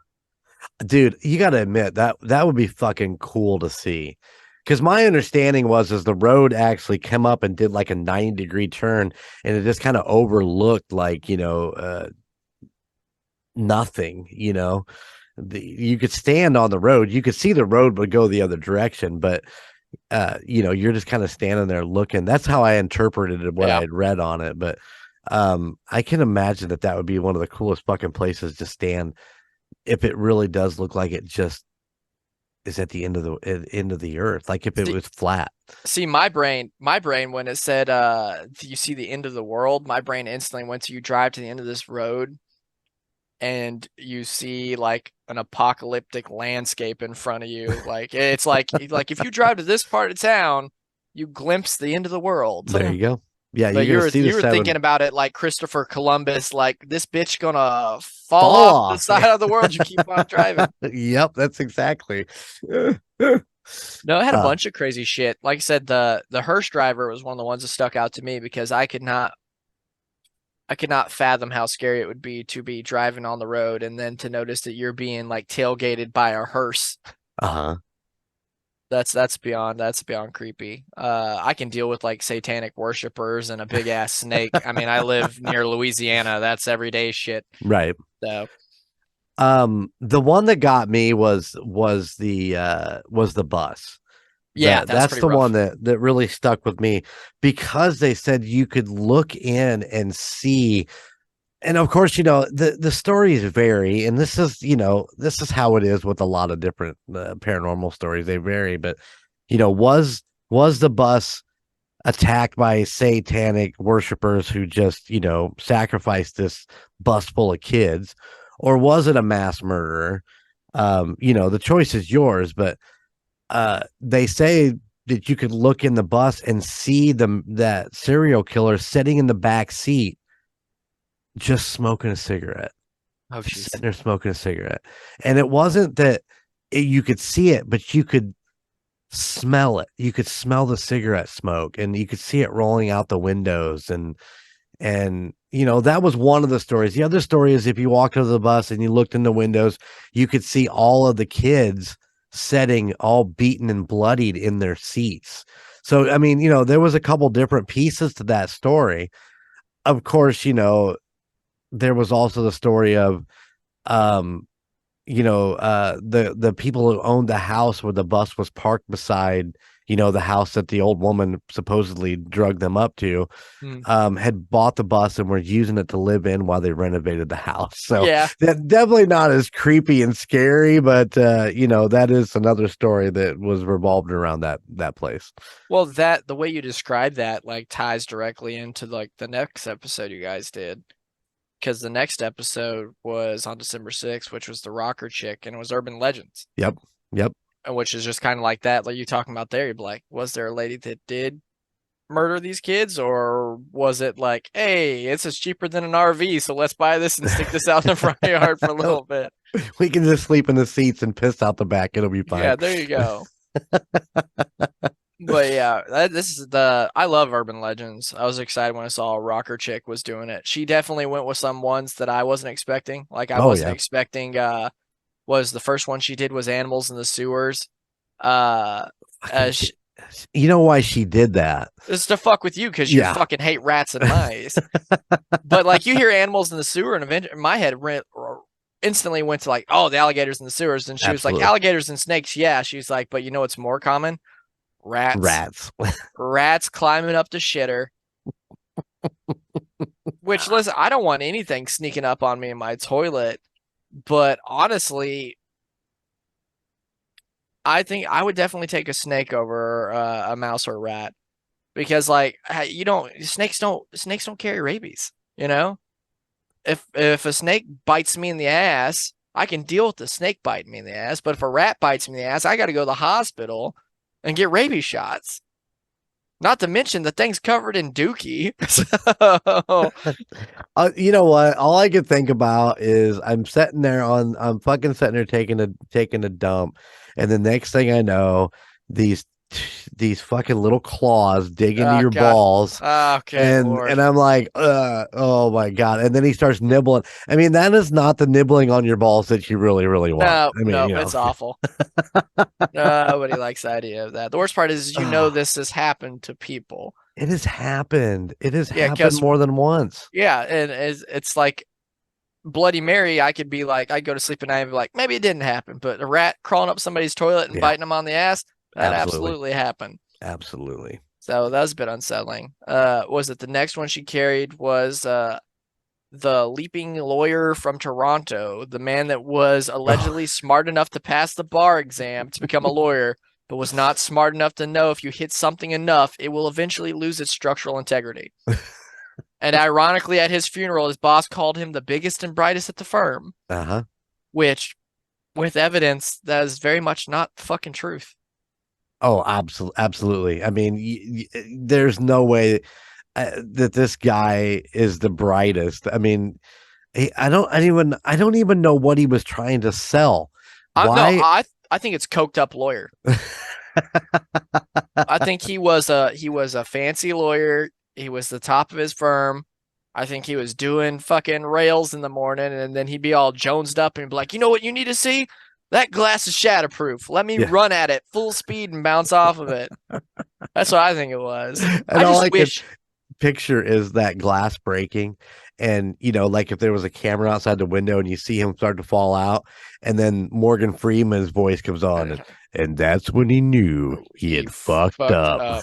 Dude, you got to admit, that would be fucking cool to see. Because my understanding was the road actually came up and did like a 90-degree turn, and it just kind of overlooked like, nothing, you could stand on the road. You could see the road would go the other direction, but, you're just kind of standing there looking. That's how I interpreted what I had read on it. But I can imagine that would be one of the coolest fucking places to stand if it really does look like it just is at the end of the earth, like if it was flat. See, my brain when it said you see the end of the world, my brain instantly went to you drive to the end of this road and you see like an apocalyptic landscape in front of you. Like it's like if you drive to this part of town, you glimpse the end of the world. There you go. Yeah, But you're gonna see the you were seven thinking about it like Christopher Columbus, like this bitch gonna fall fall off the off. side of the world. You keep on driving. Yep, that's exactly. No, it had a Uh, bunch of crazy shit. Like I said, the hearse driver was one of the ones that stuck out to me because I could not fathom how scary it would be to be driving on the road and then to notice that you're being like tailgated by a hearse. uh-huh. That's beyond creepy. I can deal with like satanic worshipers and a big ass snake. I mean, I live near Louisiana. That's everyday shit. Right. So The one that got me was the bus. yeah, That's the rough. one that really stuck with me because they said you could look in and see. And of course, the stories vary, and this is how it is with a lot of different paranormal stories. They vary, but was the bus attacked by satanic worshipers who just sacrificed this bus full of kids, or was it a mass murderer? The choice is yours, but they say that you could look in the bus and see that serial killer sitting in the back seat just smoking a cigarette. Oh, just sitting there smoking a cigarette. And it wasn't that you could see it, but you could smell it. You could smell the cigarette smoke, and you could see it rolling out the windows. And that was one of the stories. The other story is if you walked to the bus and you looked in the windows, you could see all of the kids sitting all beaten and bloodied in their seats. So, I mean, there was a couple different pieces to that story. Of course, there was also the story of, the people who owned the house where the bus was parked beside, the house that the old woman supposedly drugged them up to, had bought the bus and were using it to live in while they renovated the house. So yeah, that's definitely not as creepy and scary, but that is another story that was revolved around that place. well, the way you describe that like ties directly into like the next episode you guys did. Because the next episode was on December 6th, which was the rocker chick, and it was urban legends. Yep. Which is just kind of like that, like you talking about there. You'd be like, was there a lady that did murder these kids, or was it like, hey, it's just cheaper than an RV, so let's buy this and stick this out in the front yard for a little bit. We can just sleep in the seats and piss out the back. It'll be fine. Yeah, there you go. But yeah, I love urban legends. I was excited when I saw a rocker chick was doing it. She definitely went with some ones that I wasn't expecting. Like I wasn't expecting. Was the first one she did was animals in the sewers. You know why she did that? It's to fuck with you because you fucking hate rats and mice. But like you hear animals in the sewer, and eventually my head instantly went to like, oh, the alligators in the sewers, and she was like, alligators and snakes. Yeah, she's like, but you know what's more common? Rats climbing up the shitter. Which, listen, I don't want anything sneaking up on me in my toilet, but honestly, I think I would definitely take a snake over a mouse or a rat, because like snakes don't carry rabies. If a snake bites me in the ass, I can deal with the snake biting me in the ass, but if a rat bites me in the ass, I got to go to the hospital and get rabies shots. Not to mention the thing's covered in dookie. So, you know what? All I could think about is I'm fucking sitting there taking a dump, and the next thing I know, these fucking little claws dig into your balls. Okay, and I'm like, oh my God. And then he starts nibbling. I mean, that is not the nibbling on your balls that you really, really want. No, it's awful. Nobody likes the idea of that. The worst part is, this has happened to people. It has happened. It has happened more than once. Yeah, and it's like Bloody Mary. I could be like, I'd go to sleep at night and be like, maybe it didn't happen, but a rat crawling up somebody's toilet and biting them on the ass, that absolutely happened. Absolutely. So that was a bit unsettling. Was it the next one she carried was the leaping lawyer from Toronto, the man that was allegedly smart enough to pass the bar exam to become a lawyer, but was not smart enough to know if you hit something enough, it will eventually lose its structural integrity. And ironically, at his funeral, his boss called him the biggest and brightest at the firm, which, with evidence, that is very much not fucking truth. Oh, absolutely. I mean, there's no way that this guy is the brightest. I mean, I don't even know what he was trying to sell. Why? No, I think it's coked up lawyer. I think he was a fancy lawyer. He was the top of his firm. I think he was doing fucking rails in the morning, and then he'd be all jonesed up and be like, you know what you need to see? That glass is shatterproof. Let me run at it full speed and bounce off of it. That's what I think it was. And I just wish picture is that glass breaking, and like if there was a camera outside the window and you see him start to fall out, and then Morgan Freeman's voice comes on, and that's when he knew he had fucked up.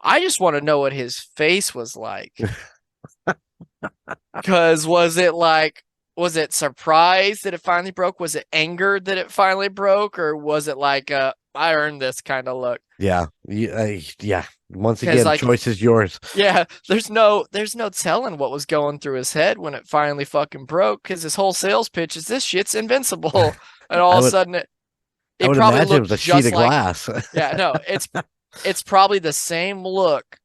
I just want to know what his face was like. Because was it surprise that it finally broke? Was it anger that it finally broke? Or was it like I earned this kind of look? Yeah. Once again, choice is yours. Yeah, there's no telling what was going through his head when it finally fucking broke, because his whole sales pitch is this shit's invincible. And all of a sudden it probably looked it was a sheet of glass. Yeah, no, it's probably the same look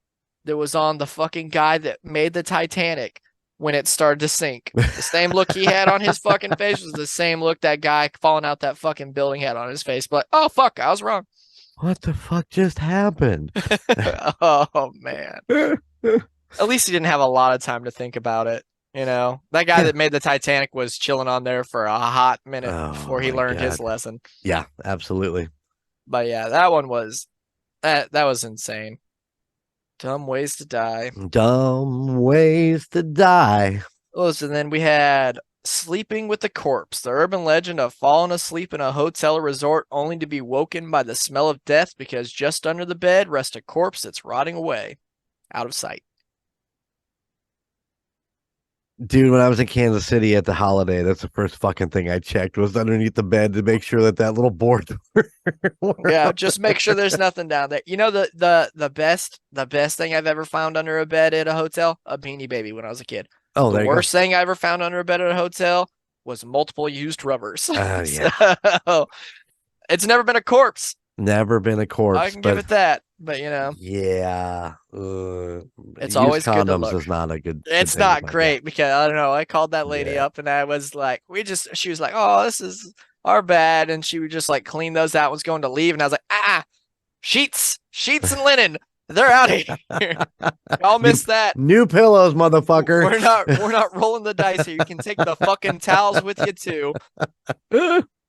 that was on the fucking guy that made the Titanic when it started to sink. The same look he had on his fucking face was the same look that guy falling out that fucking building had on his face. But oh fuck, I was wrong. What the fuck just happened? Oh man. At least he didn't have a lot of time to think about it. That guy that made the Titanic was chilling on there for a hot minute before he learned his lesson. Yeah, absolutely. But yeah, that one was that was insane. Dumb ways to die. Dumb ways to die. Listen, then we had sleeping with the corpse. The urban legend of falling asleep in a hotel or resort only to be woken by the smell of death because just under the bed rests a corpse that's rotting away, out of sight. Dude, when I was in Kansas City at the Holiday, that's the first fucking thing I checked was underneath the bed to make sure that little board. Yeah, just make sure there's nothing down there. The best thing I've ever found under a bed at a hotel? A Beanie Baby when I was a kid. Oh, the worst thing I ever found under a bed at a hotel was multiple used rubbers. Yeah. So, it's never been a corpse. Never been a corpse. I can give it that, but yeah, it's always good to look. Is not a good. It's not great because I don't know. I called that lady up and I was like, she was like, oh, this is our bed, and she would just like clean those out. Was going to leave, and I was like, sheets and linen. They're out of here. Y'all missed that. New pillows, motherfucker. We're not rolling the dice here. You can take the fucking towels with you too.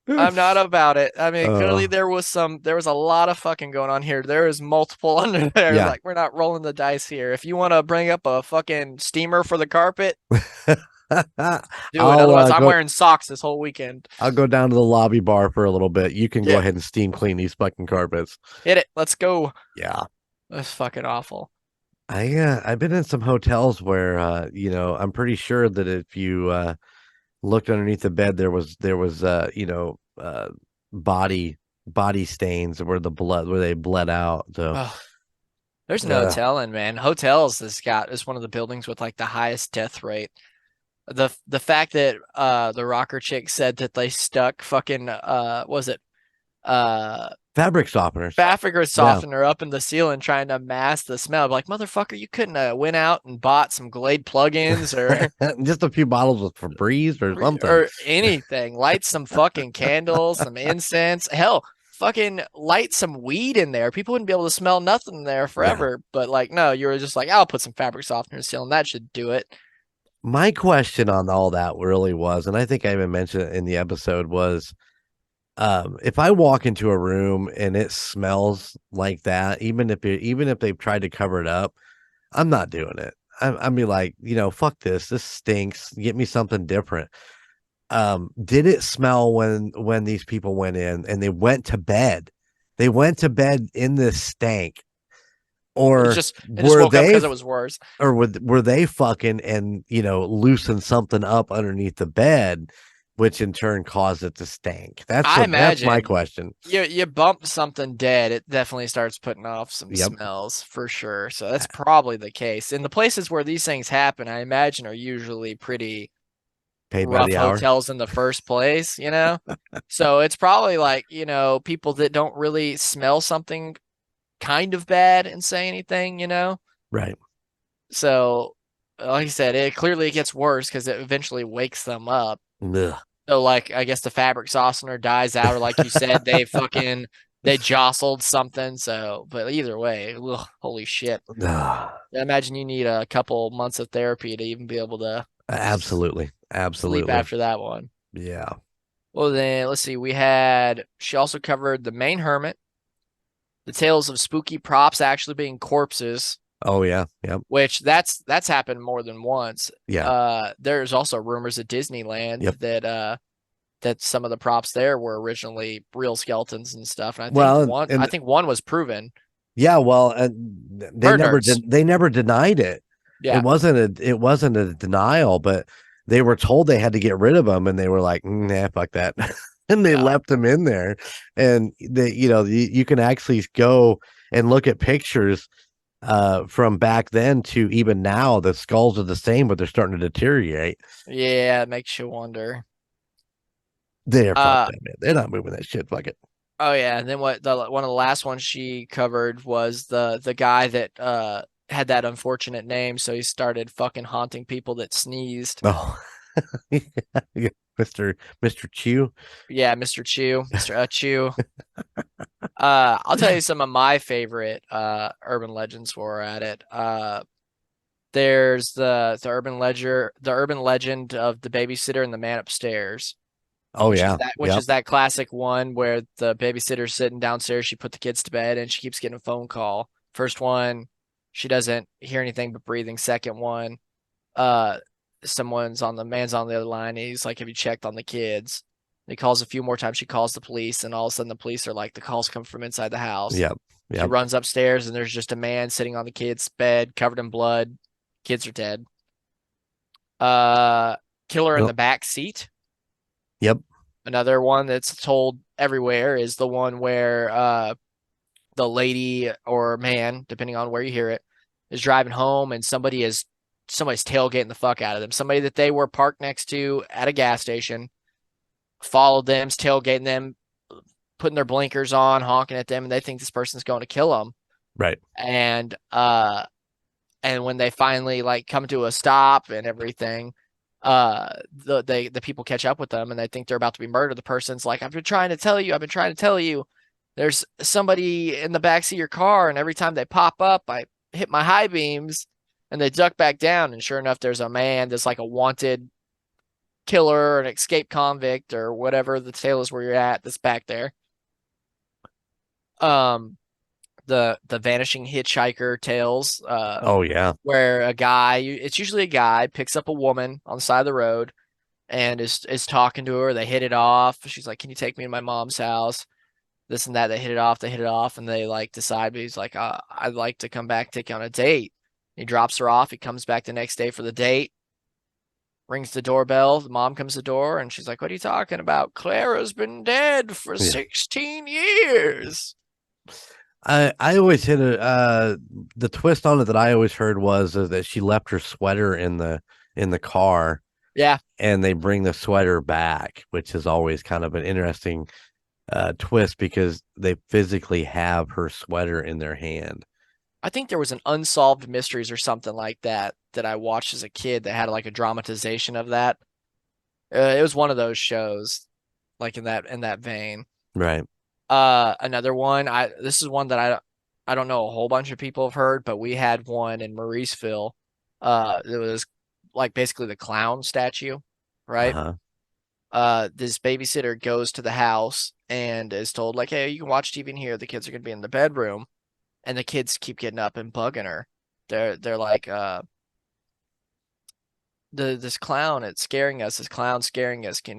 I'm not about it. I mean, clearly there was a lot of fucking going on here. There is multiple under there. Yeah. Like, we're not rolling the dice here. If you want to bring up a fucking steamer for the carpet, do it. Otherwise, I'm wearing socks this whole weekend. I'll go down to the lobby bar for a little bit. You can go ahead and steam clean these fucking carpets. Hit it. Let's go. Yeah. That's fucking awful. I've been in some hotels where I'm pretty sure that if you looked underneath the bed, there was body stains where they bled out. So there's no telling, man. Hotels is one of the buildings with like the highest death rate. The fact that the rocker chick said that they stuck fucking fabric softener up in the ceiling trying to mask the smell. Like, motherfucker, you couldn't have went out and bought some Glade plugins or just a few bottles of Febreze or something or anything. Light some fucking candles, some incense. Hell, fucking light some weed in there. People wouldn't be able to smell nothing in there forever. Yeah. But like, no, you were just like, I'll put some fabric softener in the ceiling. That should do it. My question on all that really was, and I think I even mentioned it in the episode, was if I walk into a room and it smells like that, even if they've tried to cover it up, I'm not doing it. I'd be like, fuck this stinks, get me something different. Did it smell when these people went in and they went to bed in this stank? Or it just were woke up they because it was worse. or were they fucking and loosen something up underneath the bed, which in turn caused it to stink? That's I my imagine question. you bump something dead, it definitely starts putting off some Yep. smells for sure. So that's probably the case. And the places where these things happen, I imagine, are usually pretty Paid by rough the hour. hotels in the first place, you know? So it's probably like, people that don't really smell something kind of bad and say anything, Right. So, like I said, it gets worse because it eventually wakes them up. Ugh. So, like, I guess the fabric softener dies out, or like you said, they jostled something. So, but either way, ugh, holy shit! Ugh. I imagine you need a couple months of therapy to even be able to Absolutely. sleep Absolutely. after that one. Yeah. Well, then let's see. She also covered the main hermit, the tales of spooky props actually being corpses, Oh yeah. Yep. which that's happened more than once. Yeah. There's also rumors at Disneyland Yep. that some of the props there were originally real skeletons and stuff. And Well, I and think one was proven. yeah, well, and Bird nerds. they never denied it. Yeah. It wasn't a denial, but they were told they had to get rid of them, and they were like, "Nah, fuck that," and they Yeah. left them in there. And you can actually go and look at pictures from back then to even now. The skulls are the same, but they're starting to deteriorate. Yeah, it makes you wonder. They're fucked up, man. They're not moving that shit. Fuck it. Oh yeah, and then one of the last ones she covered was the guy that had that unfortunate name, so he started fucking haunting people that sneezed. Oh, yeah, Mr. Chew. Yeah, Mr. Chew, Mr. Chew. I'll tell you some of my favorite urban legends were at it. There's the urban legend of the babysitter and the man upstairs. Oh yeah, Which is that classic one where the babysitter's sitting downstairs, she put the kids to bed and she keeps getting a phone call. First one, she doesn't hear anything but breathing. Second one, uh man's on the other line. He's like, "Have you checked on the kids?" He calls a few more times. She calls the police, and all of a sudden the police are like, the calls come from inside the house. yep, She yep. runs upstairs and there's just a man sitting on the kid's bed, covered in blood. Kids are dead. Killer in Well, the back seat. yep. Another one that's told everywhere is the one where the lady or man, depending on where you hear it, is driving home and somebody's tailgating the fuck out of them. Somebody that they were parked next to at a gas station followed them, tailgating them, putting their blinkers on, honking at them, and they think this person's going to kill them. Right. And when they finally like come to a stop and everything, the people catch up with them and they think they're about to be murdered. The person's like, I've been trying to tell you, there's somebody in the backseat of your car, and every time they pop up, I hit my high beams and they duck back down, and sure enough, there's a man that's like a wanted killer, an escaped convict, or whatever the tale is where you're at, that's back there. The vanishing hitchhiker tales, Oh yeah. where it's usually a guy, picks up a woman on the side of the road and is talking to her. They hit it off. She's like, "Can you take me to my mom's house?" This and that. They hit it off, and they like decide. But he's like, "I'd like to come back, take you on a date." He drops her off. He comes back the next day for the date. Rings the doorbell. The mom comes to the door, and she's like, "What are you talking about? Clara's been dead for 16 years." I always hit the twist on it that I always heard was that she left her sweater in the car. Yeah. And they bring the sweater back, which is always kind of an interesting twist because they physically have her sweater in their hand. I think there was an Unsolved Mysteries or something like that I watched as a kid that had like a dramatization of that. It was one of those shows, like in that vein. Right. Another one. This is one that I don't know a whole bunch of people have heard, but we had one in Mauriceville. It was like basically the clown statue, right? This babysitter goes to the house and is told like, "Hey, you can watch TV in here. The kids are gonna be in the bedroom," and the kids keep getting up and bugging her. They're like, this clown, it's scaring us. This clown's scaring us. Can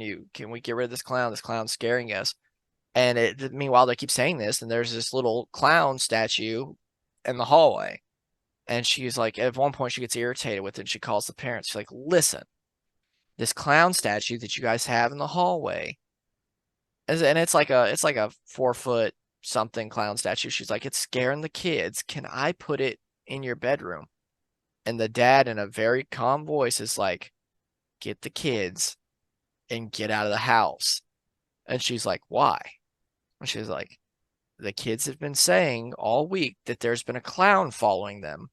we get rid of this clown? This clown's scaring us. And meanwhile, they keep saying this, and there's this little clown statue in the hallway. And she's like, at one point she gets irritated with it and she calls the parents. She's like, listen, this clown statue that you guys have in the hallway, and it's like a 4 foot something clown statue. She's like, it's scaring the kids. Can I put it in your bedroom? And the dad, in a very calm voice, is like, get the kids and get out of the house. And she's like, why? And she's like, the kids have been saying all week that there's been a clown following them.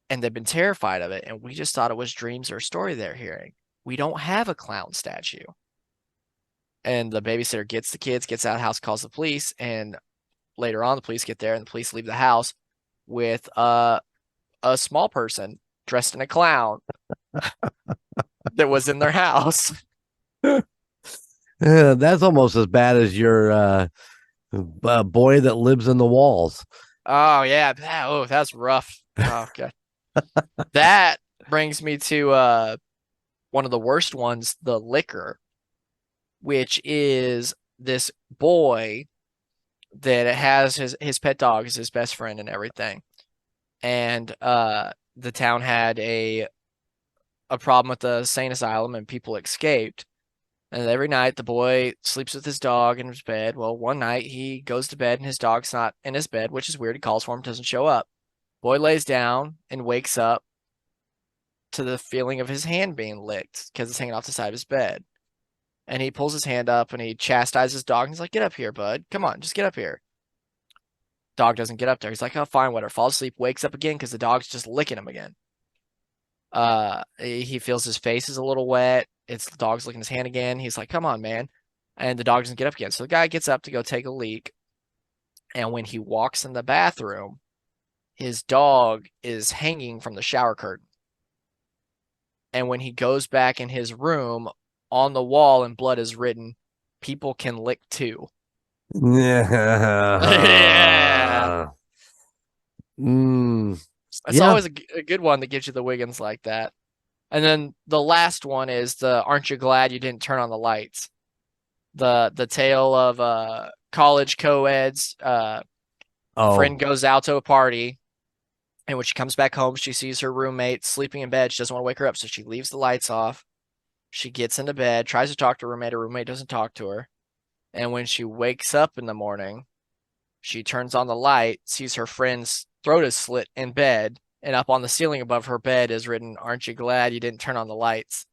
And they've been terrified of it. And we just thought it was dreams or a story they're hearing. We don't have a clown statue. And the babysitter gets the kids, gets out of the house, calls the police. And later on, the police get there and the police leave the house with a small person dressed in a clown that was in their house. That's almost as bad as your boy that lives in the walls. Oh, yeah. That's rough. Oh, God. That brings me to one of the worst ones, the liquor, which is this boy that has his pet dog as his best friend and everything. And the town had a problem with the insane asylum and people escaped. And every night the boy sleeps with his dog in his bed. Well, one night he goes to bed and his dog's not in his bed, which is weird. He calls for him, doesn't show up. Boy lays down and wakes up to the feeling of his hand being licked because it's hanging off the side of his bed. And he pulls his hand up and he chastises his dog. And he's like, get up here, bud. Come on, just get up here. Dog doesn't get up there. He's like, oh, fine, whatever. Falls asleep, wakes up again because the dog's just licking him again. He feels his face is a little wet. The dog's licking his hand again. He's like, come on, man. And the dog doesn't get up again. So the guy gets up to go take a leak. And when he walks in the bathroom, his dog is hanging from the shower curtain. And when he goes back in his room, on the wall in blood is written, people can lick too. Yeah. It's always a good one that gives you the Wiggins like that. And then the last one is the aren't you glad you didn't turn on the lights? The tale of college co-eds. Friend goes out to a party, and when she comes back home, she sees her roommate sleeping in bed. She doesn't want to wake her up, so she leaves the lights off. She gets into bed, tries to talk to her roommate. Her roommate doesn't talk to her. And when she wakes up in the morning, she turns on the light, sees her friend's throat is slit in bed, and up on the ceiling above her bed is written, aren't you glad you didn't turn on the lights?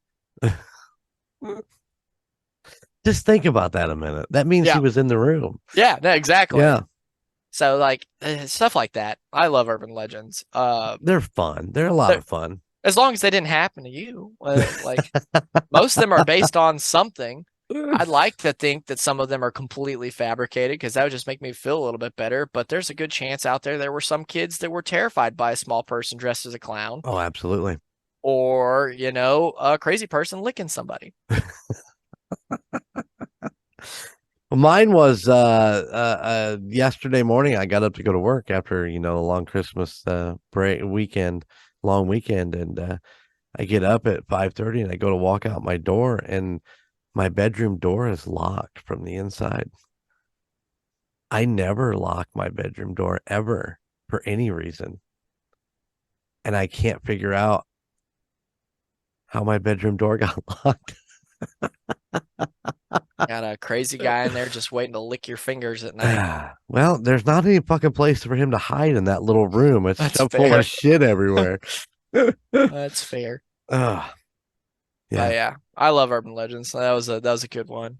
Just think about that a minute. That means he was in the room. Yeah, exactly. Yeah. So, like, stuff like that. I love urban legends. They're fun. They're a lot of fun. As long as they didn't happen to you. Like, most of them are based on something. I'd like to think that some of them are completely fabricated because that would just make me feel a little bit better. But there's a good chance out there were some kids that were terrified by a small person dressed as a clown. Oh, absolutely. Or, a crazy person licking somebody. Well, mine was yesterday morning. I got up to go to work after, a long Christmas long weekend. And I get up at 5:30 and I go to walk out my door and my bedroom door is locked from the inside. I never lock my bedroom door ever for any reason. And I can't figure out how my bedroom door got locked. Got a crazy guy in there just waiting to lick your fingers at night. Well, there's not any fucking place for him to hide in that little room. It's so full of shit everywhere. That's fair. Yeah. Yeah. I love urban legends. That was a good one.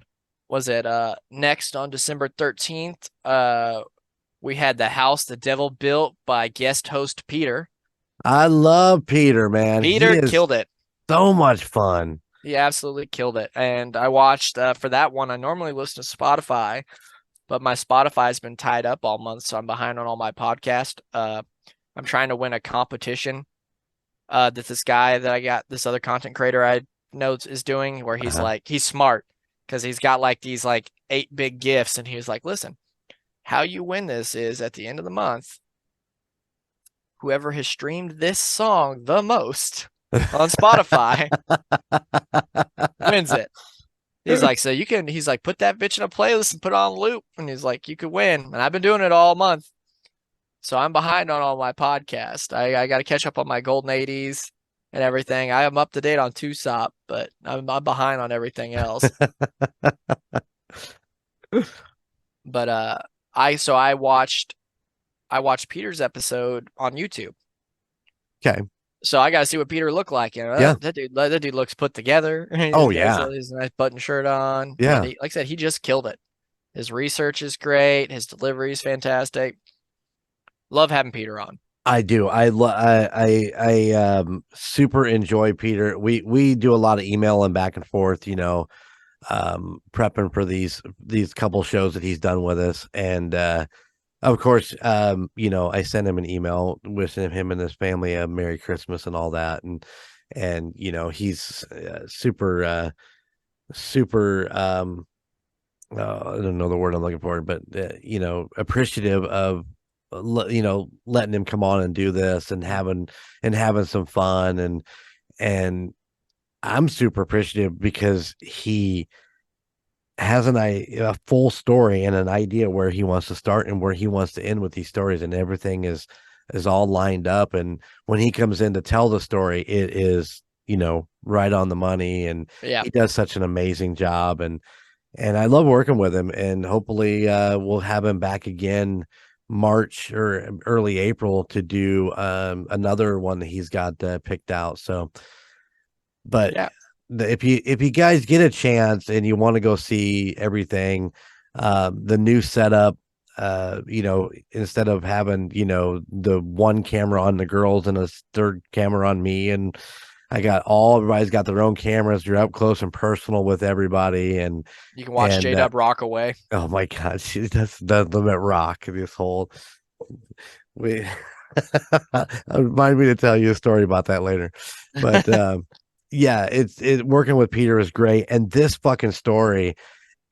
Was it next on December 13th? We had The House the Devil Built by guest host Peter. I love Peter, man. Peter killed it. So much fun. He absolutely killed it. And I watched for that one. I normally listen to Spotify, but my Spotify's been tied up all month, so I'm behind on all my podcast. I'm trying to win a competition that this guy that I got, this other content creator I know is doing, where he's like, he's smart because he's got like these like 8 big gifts, and he was like, listen, how you win this is at the end of the month, whoever has streamed this song the most on Spotify wins it. He's like, so you can, he's like, put that bitch in a playlist and put it on loop. And he's like, you could win. And I've been doing it all month. So I'm behind on all my podcasts. I got to catch up on my golden 80s and everything. I am up to date on TUSOP, but I'm behind on everything else. But I watched Peter's episode on YouTube. Okay. So I got to see what Peter looked like. Yeah. That dude looks put together. Oh, He's yeah. got his nice button shirt on. Yeah. And like I said, he just killed it. His research is great. His delivery is fantastic. Love having Peter on. I do. I super enjoy Peter. We do a lot of emailing back and forth, prepping for these couple shows that he's done with us. And of course, I sent him an email wishing him and his family a Merry Christmas and all that. And he's super I don't know the word I'm looking for, but appreciative of letting him come on and do this and having some fun, and I'm super appreciative because he has a full story and an idea where he wants to start and where he wants to end with these stories, and everything is all lined up. And when he comes in to tell the story, it is right on the money, and he does such an amazing job. And I love working with him, and hopefully we'll have him back again March or early April to do another one that he's got picked out. So, but if you guys get a chance and you want to go see everything, the new setup, instead of having the one camera on the girls and a third camera on me, and everybody's got their own cameras. You're up close and personal with everybody, and you can watch J-Dub rock away. Oh my God, she does limit rock. This whole remind me to tell you a story about that later. But yeah, it working with Peter is great, and this fucking story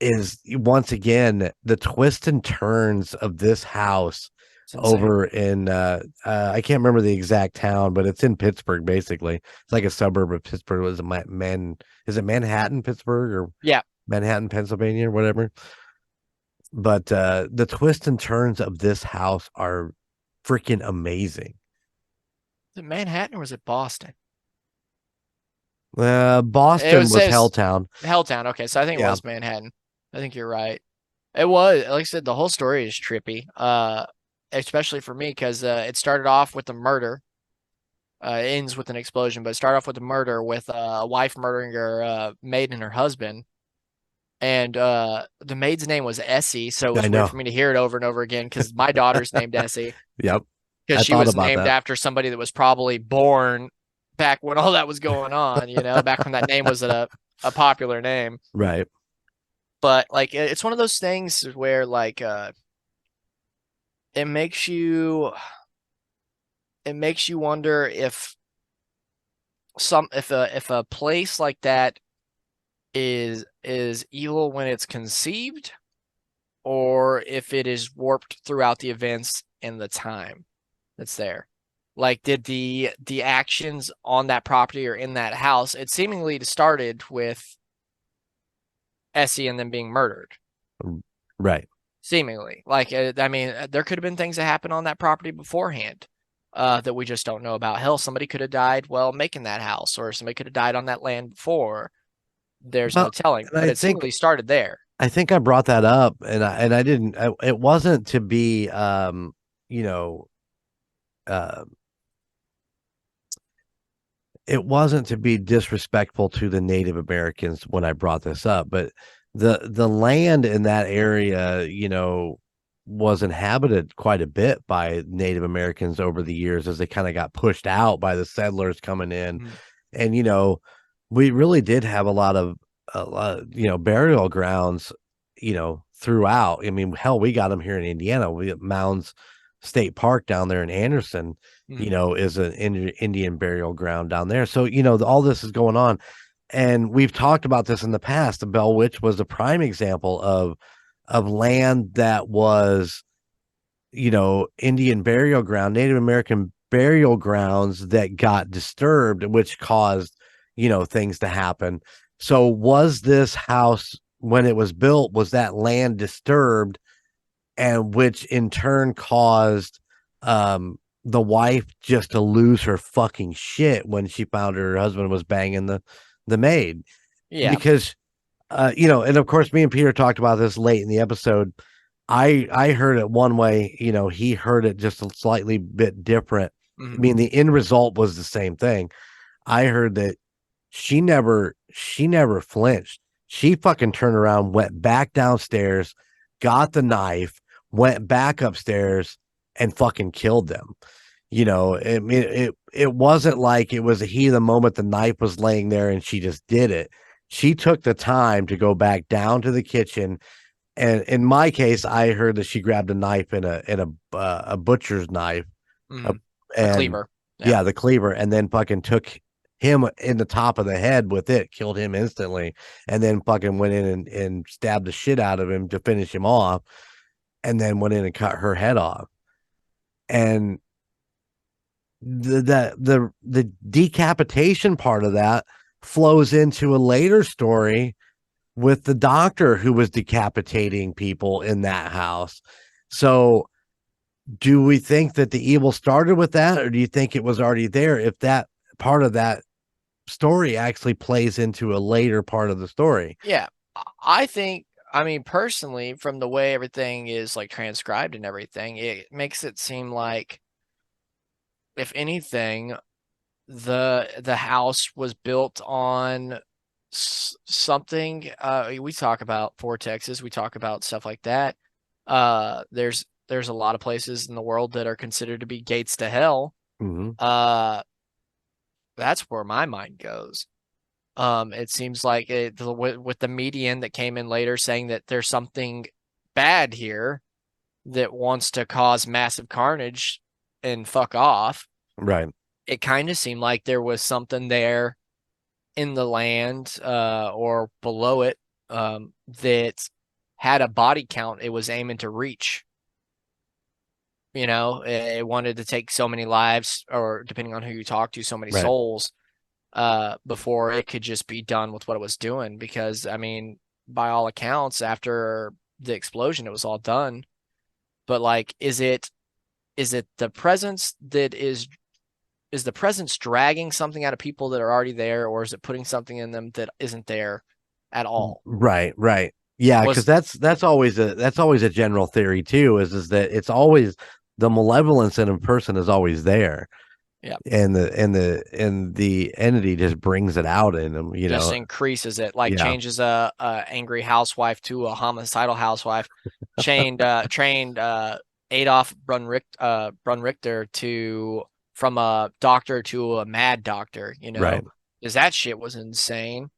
is once again the twists and turns of this house over in I can't remember the exact town, but it's in Pittsburgh. Basically, it's like a suburb of Pittsburgh. Is it Manhattan, Pittsburgh, or Manhattan, Pennsylvania, or whatever? But the twists and turns of this house are freaking amazing. Is it Manhattan or was it Boston? Boston was Helltown. Helltown. Okay, so I think it was Manhattan. I think you're right. It was, like I said, the whole story is trippy. Especially for me, because it started off with a murder. It ends with an explosion, but it started off with a murder with a wife murdering her maid and her husband. And the maid's name was Essie, so it was weird for me to hear it over and over again because my daughter's named Essie. Yep. Because she was named after somebody that was probably born back when all that was going on, back when that name was a popular name. Right. But like it's one of those things where like it makes you wonder if a place like that is evil when it's conceived, or if it is warped throughout the events and the time that's there. Like, did the actions on that property or in that house, it seemingly started with Essie and them being murdered. Right. Seemingly. Like, I mean, there could have been things that happened on that property beforehand that we just don't know about. Hell, somebody could have died while making that house, or somebody could have died on that land before. There's no telling, but it seemingly started there. I think I brought that up, and I didn't. It wasn't to be, it wasn't to be disrespectful to the Native Americans when I brought this up, but the land in that area, was inhabited quite a bit by Native Americans over the years as they kind of got pushed out by the settlers coming in. Mm-hmm. And, we really did have a lot of, burial grounds, throughout. I mean, hell, we got them here in Indiana. We have Mounds State Park down there in Anderson, mm-hmm. Is an Indian burial ground down there. So, all this is going on. And we've talked about this in the past. The Bell Witch was a prime example of land that was, Indian burial ground, Native American burial grounds that got disturbed, which caused, things to happen. So was this house, when it was built, was that land disturbed, and which in turn caused the wife just to lose her fucking shit when she found her husband was banging the maid. Yeah. Because and of course me and Peter talked about this late in the episode. I heard it one way, he heard it just a slightly bit different. I mean, the end result was the same thing. I heard that she never flinched. She fucking turned around, went back downstairs, got the knife, went back upstairs, and fucking killed them. It wasn't like it was a heat of the moment. The knife was laying there and she just did it. She took the time to go back down to the kitchen. And in my case, I heard that she grabbed a knife in a butcher's knife, the cleaver. Yeah, the cleaver, and then fucking took him in the top of the head with it, killed him instantly, and then fucking went in and stabbed the shit out of him to finish him off, and then went in and cut her head off. And the decapitation part of that flows into a later story with the doctor who was decapitating people in that house. So do we think that the evil started with that, or do you think it was already there? If that part of that story actually plays into a later part of the story. Yeah. I mean, personally, from the way everything is like transcribed and everything, it makes it seem like, if anything, the house was built on something. We talk about vortexes, we talk about stuff like that. There's a lot of places in the world that are considered to be gates to hell. That's where my mind goes. It seems like with the median that came in later saying that there's something bad here that wants to cause massive carnage and fuck off. Right. It kind of seemed like there was something there in the land or below it that had a body count it was aiming to reach. It wanted to take so many lives, or depending on who you talk to, so many souls before it could just be done with what it was doing. Because, I mean, by all accounts, after the explosion, it was all done. But, like, is it the presence that is the presence dragging something out of people that are already there, or is it putting something in them that isn't there at all? Right. Yeah, because that's always a general theory too, is that it's always the malevolence in a person is always there. Yeah. And the entity just brings it out in them, just increases it, like changes a angry housewife to a homicidal housewife, trained Adolf Brunrichter from a doctor to a mad doctor, right? Because that shit was insane.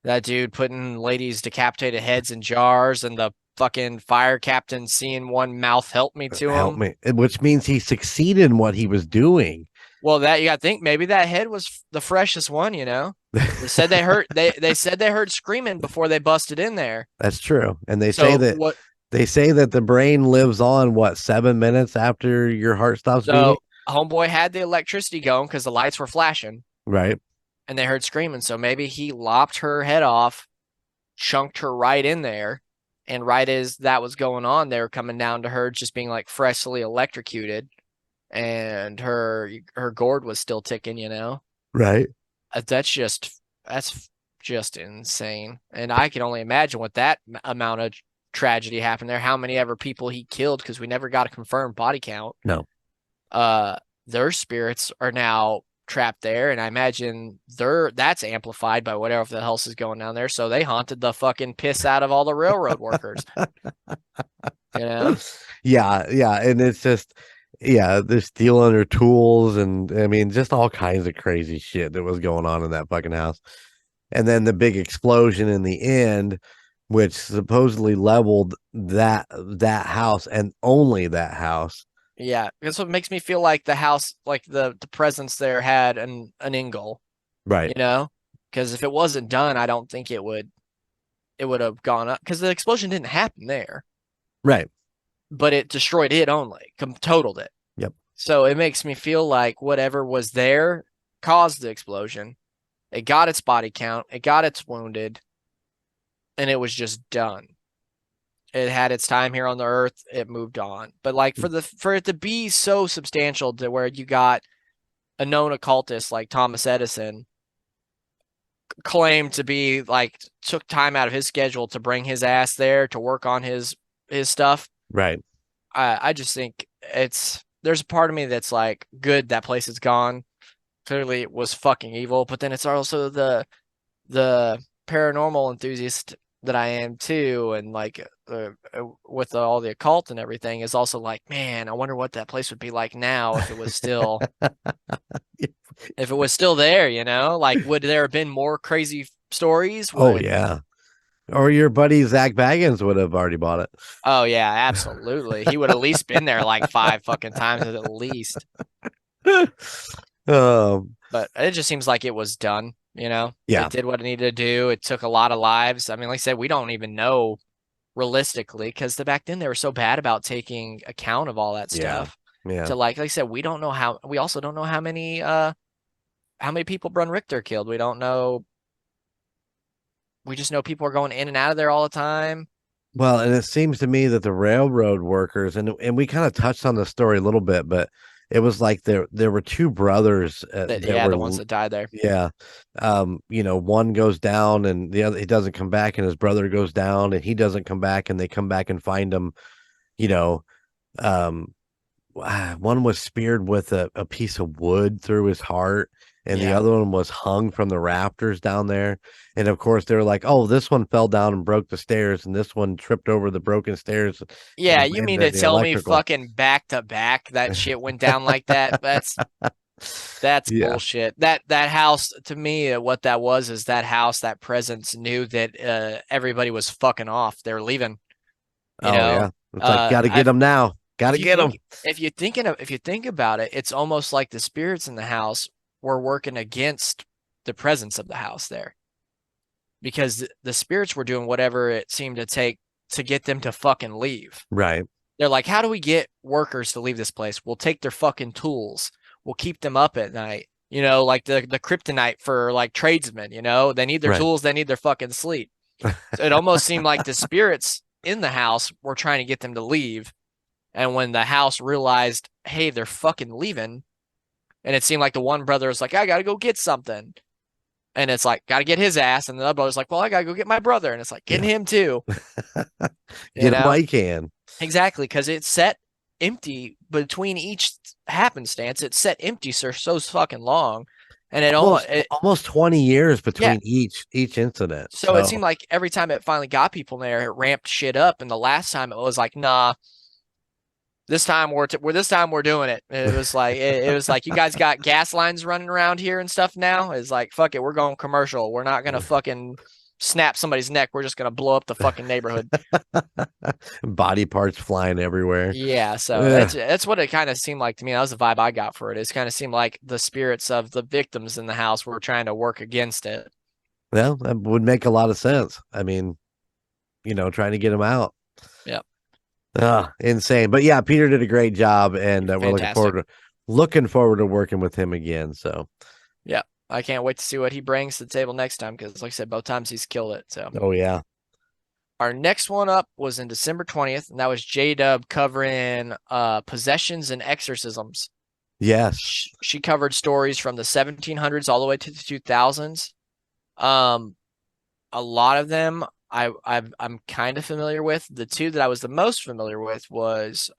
That dude putting ladies' decapitated heads in jars, and the fucking fire captain seeing one mouth help me to him. Which means he succeeded in what he was doing. Well, that you gotta think, maybe that head was the freshest one, They said they heard they said they heard screaming before they busted in there. That's true. And they say that the brain lives on 7 minutes after your heart stops beating. Homeboy had the electricity going because the lights were flashing. Right. And they heard screaming. So maybe he lopped her head off, chunked her right in there. And right as that was going on, they were coming down to her just being like freshly electrocuted. And her gourd was still ticking, Right. That's just insane. And I can only imagine what that amount of tragedy happened there. How many ever people he killed, because we never got a confirmed body count. No. Their spirits are now trapped there, and I imagine that's amplified by whatever the else is going down there. So they haunted the fucking piss out of all the railroad workers. Yeah, and it's just they're stealing their tools, and I mean just all kinds of crazy shit that was going on in that fucking house. And then the big explosion in the end, which supposedly leveled that house and only that house. Yeah, that's what makes me feel like the house, like the presence there had an end goal. Right. Because if it wasn't done, I don't think it would have gone up, because the explosion didn't happen there. Right. But it destroyed it only, totaled it. Yep. So it makes me feel like whatever was there caused the explosion. It got its body count, it got its wounded, and it was just done. It had its time here on the earth. It moved on. But like for it to be so substantial to where you got a known occultist like Thomas Edison claimed to be like took time out of his schedule to bring his ass there to work on his stuff. Right. I just think there's a part of me that's like good that place is gone. Clearly it was fucking evil, but then it's also the paranormal enthusiast that I am too, and like with all the occult and everything is also like, man, I wonder what that place would be like now if it was still there, you know? Like, would there have been more crazy stories? Oh yeah. Or your buddy Zach Baggins would have already bought it. Oh yeah, absolutely. He would at least been there like 5 fucking times at least. But it just seems like it was done, you know? Yeah. It did what it needed to do. It took a lot of lives. I mean, like I said, we don't even know realistically because back then they were so bad about taking account of all that stuff. Yeah. So like I said, we don't know we also don't know how many people Brun Richter killed. We don't know. We just know people are going in and out of there all the time. Well, and it seems to me that the railroad workers, and we kind of touched on the story a little bit, but it was like there were 2 brothers that were the ones that died there. Yeah. You know, one goes down and the other, he doesn't come back, and his brother goes down and he doesn't come back, and they come back and find him, you know. One was speared with a piece of wood through his heart, and the other one was hung from the rafters down there. And of course they were like, oh, this one fell down and broke the stairs, and this one tripped over the broken stairs. Yeah, you mean to tell me fucking back to back that shit went down like that? That's bullshit. That house, to me, what that was is that house, that presence knew that everybody was fucking off. They were leaving. You know? Yeah. It's like, gotta get them now. Gotta get them. If you think about it, it's almost like the spirits in the house were working against the presence of the house there, because the spirits were doing whatever it seemed to take to get them to fucking leave. Right. They're like, how do we get workers to leave this place? We'll take their fucking tools. We'll keep them up at night. You know, like the kryptonite for like tradesmen, you know, they need their tools. They need their fucking sleep. So it almost seemed like the spirits in the house were trying to get them to leave. And when the house realized, hey, they're fucking leaving, and it seemed like the one brother was like, I gotta go get something. And it's like, gotta get his ass. And the other brother's like, well, I gotta go get my brother. And it's like, get him too. Get him while you can. Exactly, because it's set empty between each happenstance. It's set empty for so fucking long. And almost 20 years between each incident. So it seemed like every time it finally got people there, it ramped shit up. And the last time it was like, nah. This time we're doing it. It was like it was like, you guys got gas lines running around here and stuff now. It's like, fuck it, we're going commercial. We're not gonna fucking snap somebody's neck. We're just gonna blow up the fucking neighborhood. Body parts flying everywhere. Yeah, so that's what it kind of seemed like to me. That was the vibe I got for it. It kind of seemed like the spirits of the victims in the house were trying to work against it. Well, that would make a lot of sense. I mean, you know, trying to get them out. Yeah. Insane. But yeah, Peter did a great job, and we're looking forward to working with him again. So yeah, I can't wait to see what he brings to the table next time, because like I said, both times he's killed it. So yeah. Our next one up was in December 20th, and that was J-Dub covering possessions and exorcisms. Yes. She covered stories from the 1700s all the way to the 2000s. A lot of them I'm kind of familiar with. The 2 that I was the most familiar with was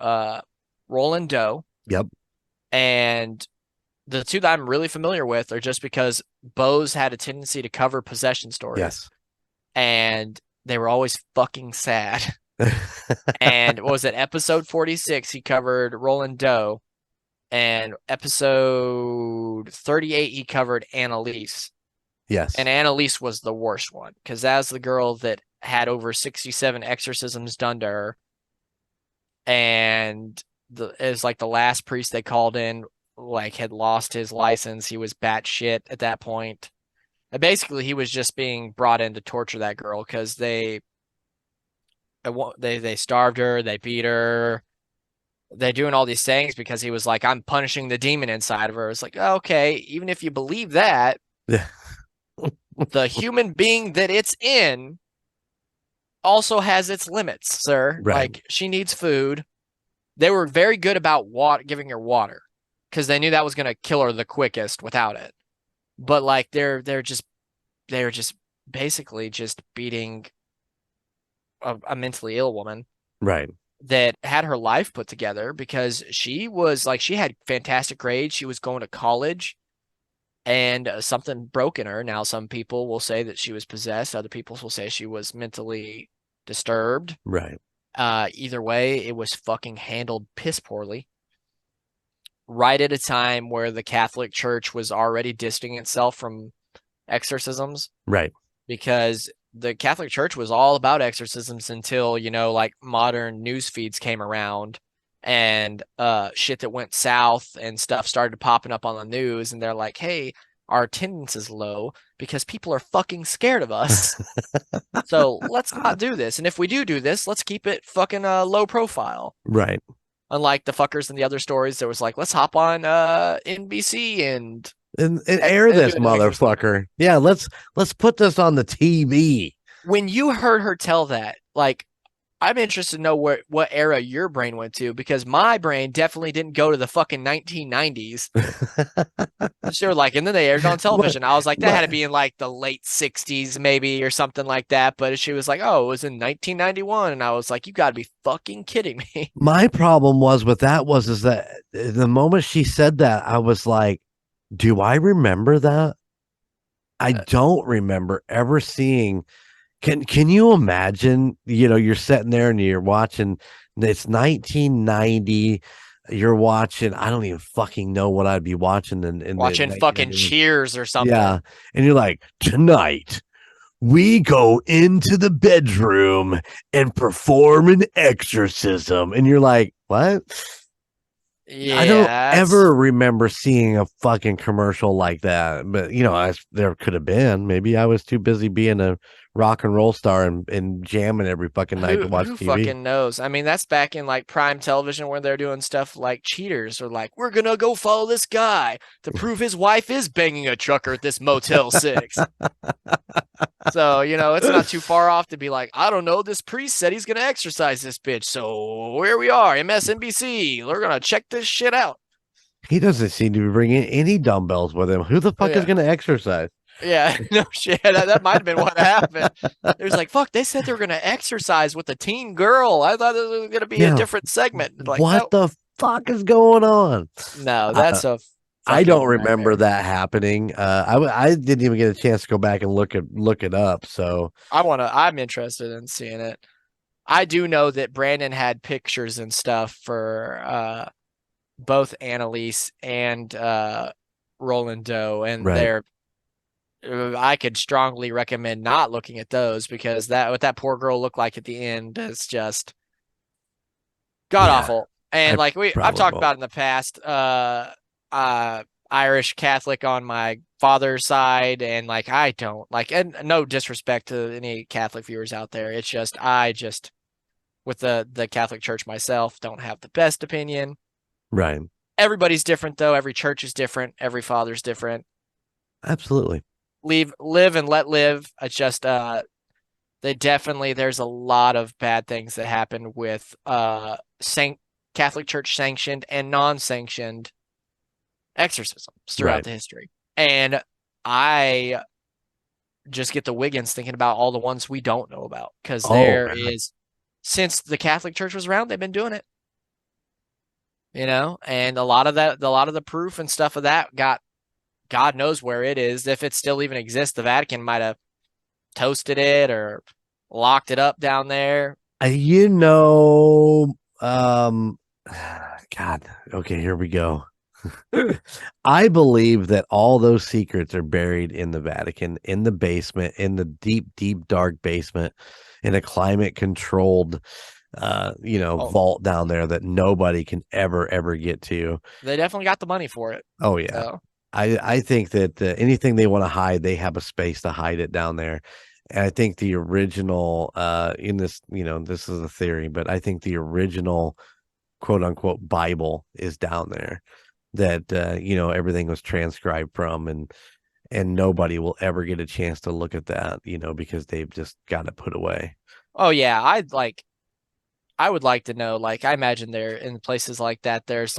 Roland Doe. Yep. And the 2 that I'm really familiar with are just because Boze had a tendency to cover possession stories. Yes. And they were always fucking sad. And what was it? Episode 46, he covered Roland Doe. And episode 38, he covered Annalise. Yes. And Annalise was the worst one, because that's the girl that had over 67 exorcisms done to her. And it was like the last priest they called in, like, had lost his license. He was batshit at that point. And basically, he was just being brought in to torture that girl, because they starved her, they beat her. They're doing all these things because he was like, I'm punishing the demon inside of her. It's like, okay, even if you believe that, the human being that it's in also has its limits, sir. Right. Like, she needs food. They were very good about giving her water because they knew that was going to kill her the quickest without it. But like they're just basically just beating a mentally ill woman Right. that had her life put together because she was like, she had fantastic grades. She was going to college and something broke in her. Now, some people will say that she was possessed. Other people will say she was mentally disturbed. Right. Either way, it was fucking handled piss poorly. Right at a time where the Catholic Church was already distancing itself from exorcisms. Right. Because the Catholic Church was all about exorcisms until, like modern news feeds came around and shit that went south and stuff started popping up on the news, and they're like, hey, our attendance is low because people are fucking scared of us. So let's not do this. And if we do this, let's keep it fucking low profile. Right. Unlike the fuckers in the other stories, there was like, let's hop on NBC and air this motherfucker. Yeah, let's put this on the TV. When you heard her tell that, like, I'm interested to know what era your brain went to, because my brain definitely didn't go to the fucking 1990s. She was like, and then they aired on television. I was like, that had to be in like the late 60s maybe or something like that. But she was like, oh, it was in 1991. And I was like, you got to be fucking kidding me. My problem was with that is that the moment she said that, I was like, do I remember that? I don't remember ever seeing. Can you imagine, you're sitting there and you're watching, it's 1990, you're watching, I don't even fucking know what I'd be watching in watching fucking Cheers or something. Yeah. And you're like, tonight we go into the bedroom and perform an exorcism. And you're like, what? Yeah, I don't ever remember seeing a fucking commercial like that. But, there could have been. Maybe I was too busy being a rock and roll star and jamming every fucking night to watch who TV. Fucking knows? I mean, that's back in like prime television where they're doing stuff like Cheaters, or like, we're going to go follow this guy to prove his wife is banging a trucker at this Motel 6. So, it's not too far off to be like, I don't know, this priest said he's going to exorcise this bitch. So here we are, MSNBC. We're going to check this shit out. He doesn't seem to be bringing any dumbbells with him. Who the fuck is going to exercise? Yeah, no shit. That might have been what happened. It was like, fuck, they said they were going to exercise with a teen girl. I thought it was going to be a different segment. Like, what the fuck is going on? No, that's I don't remember that happening. I didn't even get a chance to go back and look it up. So I'm interested in seeing it. I do know that Brandon had pictures and stuff for both Annalise and Roland Doe, and right. I could strongly recommend not looking at those, because what that poor girl looked like at the end is just god awful. And I've talked about in the past, Irish Catholic on my father's side, and I don't and no disrespect to any Catholic viewers out there. It's just I with the Catholic Church myself don't have the best opinion. Right. Everybody's different though. Every church is different. Every father's different. Absolutely. Live and let live. It's just there's a lot of bad things that happen with Catholic Church sanctioned and non-sanctioned exorcisms throughout the history. And I just get the Wiggins thinking about all the ones we don't know about, because since the Catholic Church was around, they've been doing it. And a lot of the proof and stuff of that got, God knows where it is. If it still even exists, the Vatican might have toasted it or locked it up down there. God. Okay, here we go. I believe that all those secrets are buried in the Vatican, in the basement, in the deep, deep, dark basement, in a climate controlled vault down there that nobody can ever get to. They definitely got the money for it. Oh yeah. So. I think that anything they want to hide, they have a space to hide it down there. And I think the original in this, this is a theory, but I think the original quote unquote Bible is down there, that everything was transcribed from, and nobody will ever get a chance to look at that, because they've just got it put away. Oh yeah, I would like to know, like, I imagine there in places like that, there's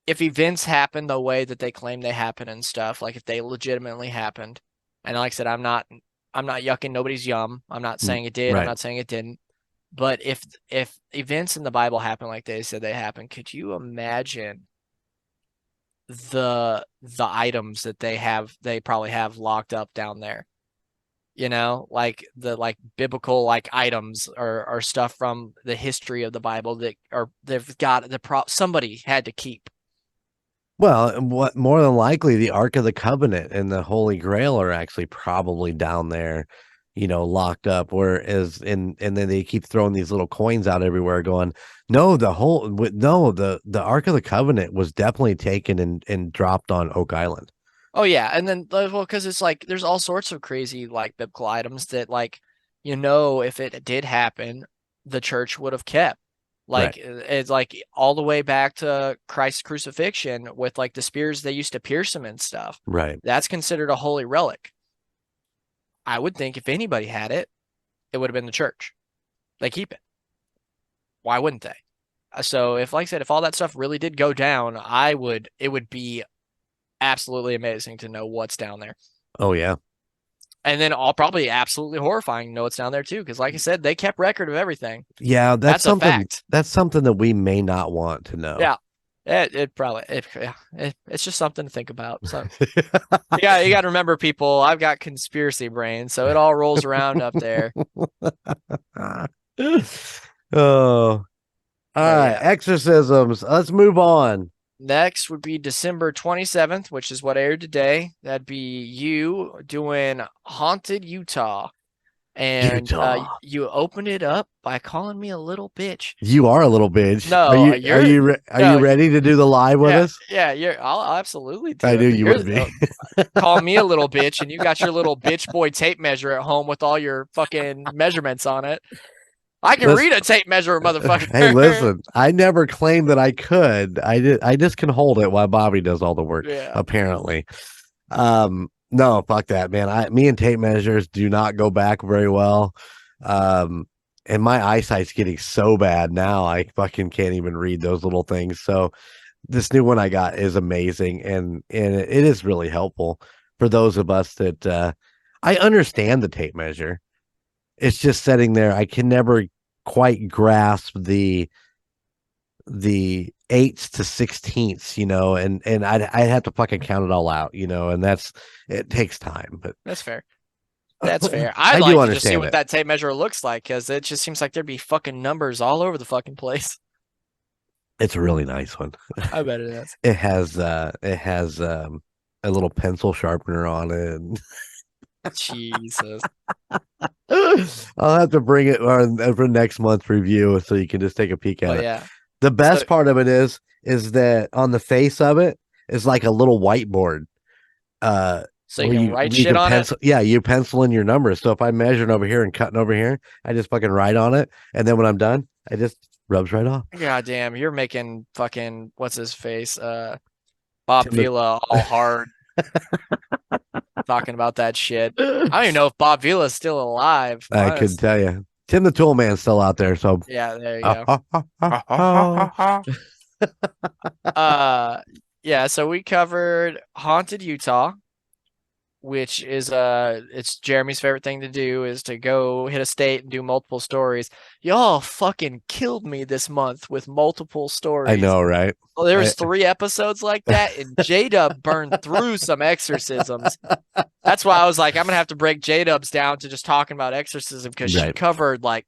if events happen the way that they claim they happen and stuff, like if they legitimately happened, and like I said, I'm not yucking nobody's yum. I'm not saying it did. I'm Right. not saying it didn't. But if events in the Bible happen like they said they happened, could you imagine the items that they probably have locked up down there? You know, like the biblical like items or stuff from the history of the Bible that are they've got somebody had to keep. Well, what more than likely the Ark of the Covenant and the Holy Grail are actually probably down there, locked up. Whereas and then they keep throwing these little coins out everywhere, going, no, the Ark of the Covenant was definitely taken and dropped on Oak Island. Oh yeah, and then well, because it's like there's all sorts of crazy like biblical items that like if it did happen, the church would have kept. Right. Like it's like all the way back to Christ's crucifixion with like the spears they used to pierce him and stuff. Right. That's considered a holy relic. I would think if anybody had it, it would have been the church. They keep it. Why wouldn't they? So if, like I said, if all that stuff really did go down, it would be absolutely amazing to know what's down there. Oh yeah. And then all probably absolutely horrifying to know what's down there too, because like I said, they kept record of everything. Yeah, That's a fact. That's something that we may not want to know. Yeah, it's just something to think about. So yeah, you got to remember, people. I've got conspiracy brain, so it all rolls around up there. Oh, all right. Yeah. Exorcisms. Let's move on. Next would be December 27th, which is what aired today. That'd be you doing Haunted Utah. And Utah. you opened it up by calling me a little bitch. You are a little bitch. No, are you ready to do the live with us? Yeah, I'll absolutely do I it. knew you would be. Call me a little bitch, and you got your little bitch boy tape measure at home with all your fucking measurements on it. I can read a tape measure, motherfucker. Hey, listen, I never claimed that I could. I just can hold it while Bobby does all the work, apparently. No, fuck that, man. Me and tape measures do not go back very well. And my eyesight's getting so bad now, I fucking can't even read those little things. So this new one I got is amazing, and it is really helpful for those of us that I understand the tape measure. It's just sitting there. I can never quite grasp the 8ths to 16ths, and I'd have to fucking count it all out, and it takes time. But that's fair. That's fair. I I'd do like to just see understand what it. that tape measure looks like, because it just seems like there'd be fucking numbers all over the fucking place. It's a really nice one. I bet it is. It has a little pencil sharpener on it. Jesus. I'll have to bring it for next month's review so you can just take a peek at it. Yeah. The best part of it is that on the face of it is like a little whiteboard. So you can write shit on it? Yeah, you pencil in your numbers. So if I'm measuring over here and cutting over here, I just fucking write on it. And then when I'm done, I just rubs right off. God damn, you're making fucking, what's his face? Bob Vila all hard. Talking about that shit. I don't even know if Bob Vila is still alive. I couldn't tell you. Tim the Tool Man's still out there, so yeah, there you go. Yeah, so we covered Haunted Utah, which is it's Jeremy's favorite thing to do, is to go hit a state and do multiple stories. Y'all fucking killed me this month with multiple stories. I know, right? Well, there was 3 episodes like that, and J-Dub burned through some exorcisms. That's why I was like, I'm gonna have to break J-Dubs down to just talking about exorcism, because she covered like,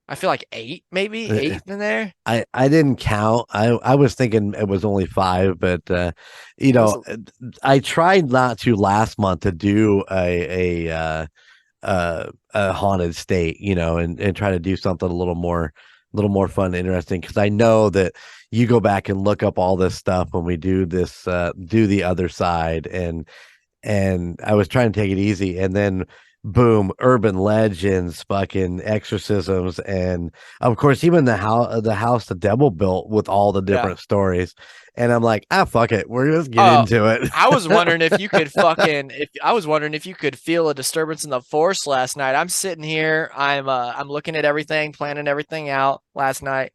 I feel like 8 in there. I didn't count. I was thinking it was only 5, but I tried not to last month to do a haunted state, and try to do something a little more fun and interesting, because I know that you go back and look up all this stuff when we do this do the other side, and I was trying to take it easy, and then boom, urban legends, fucking exorcisms, and of course even the house the devil built with all the Yeah. different stories. And I'm like, fuck it, we're just get Oh, into it. I was wondering if you could feel a disturbance in the force last night. I'm sitting here, I'm looking at everything, planning everything out last night,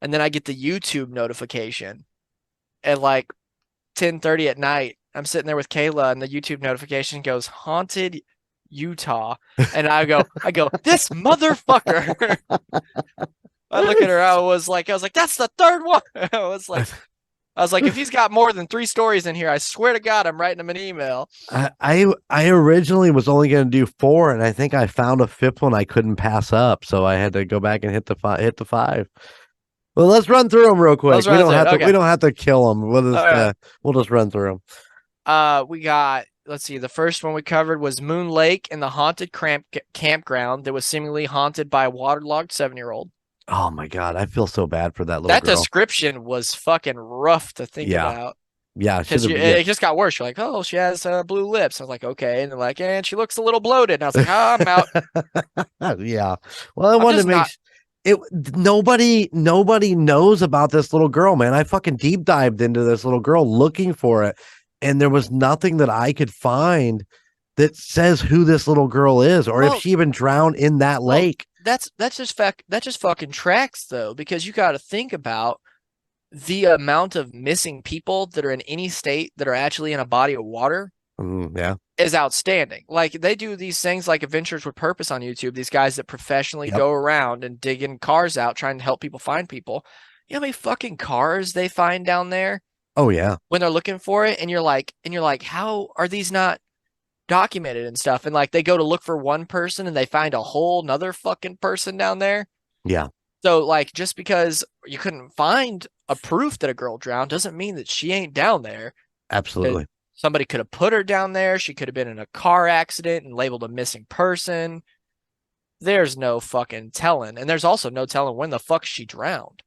and then I get the YouTube notification at like 10:30 at night. I'm sitting there with Kayla, and the YouTube notification goes haunted Utah, and I go, this motherfucker. I look at her. I was like, that's the third one. I was like, if he's got more than 3 stories in here, I swear to God, I'm writing him an email. I originally was only going to do 4, and I think I found a 5th one I couldn't pass up, so I had to go back and hit the 5. Well, let's run through them real quick. We don't have to kill them. We'll just run through them. We got, let's see, the first one we covered was Moon Lake and the haunted campground that was seemingly haunted by a waterlogged 7-year-old. Oh my God, I feel so bad for that little That girl. description was fucking rough to think about. Yeah, because it just got worse. You're like, oh, she has blue lips. I was like, okay, and they're like, and she looks a little bloated. And I was like, I'm out. Yeah. Well, I wanted to make it. Nobody knows about this little girl, man. I fucking deep dived into this little girl looking for it, and there was nothing that I could find that says who this little girl is, or if she even drowned in that lake. That just fucking tracks though, because you got to think about the amount of missing people that are in any state that are actually in a body of water. Yeah, is outstanding. Like they do these things like Adventures with Purpose on YouTube. These guys that professionally go around and digging cars out, trying to help people find people. You know how many fucking cars they find down there? Oh yeah. When they're looking for it, and you're like, how are these not documented and stuff? And like they go to look for one person and they find a whole nother fucking person down there. Yeah. So like just because you couldn't find a proof that a girl drowned doesn't mean that she ain't down there. Absolutely. Somebody could have put her down there. She could have been in a car accident and labeled a missing person. There's no fucking telling. And there's also no telling when the fuck she drowned.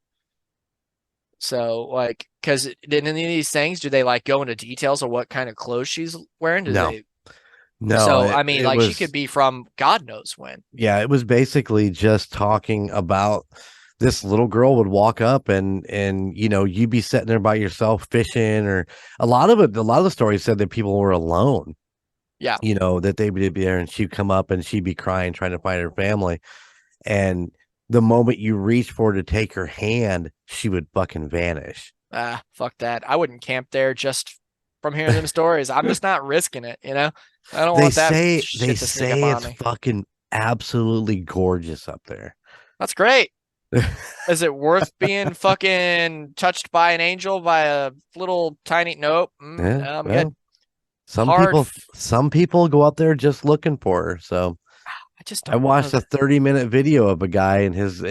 So, like, because in any of these things, do they, like, go into details of what kind of clothes she's wearing? No. So, I mean, like, she could be from God knows when. Yeah, it was basically just talking about this little girl would walk up and you'd be sitting there by yourself fishing, or a lot of the stories said that people were alone. Yeah. That they would be there and she'd come up and she'd be crying, trying to find her family. And the moment you reach for her to take her hand, she would fucking vanish. Fuck that. I wouldn't camp there just from hearing them stories. I'm just not risking it, I don't want that. They say it's fucking absolutely gorgeous up there. That's great. Is it worth being fucking touched by an angel by a little tiny nope? Good. Some people go up there just looking for her. So I watched a 30-minute video of a guy and his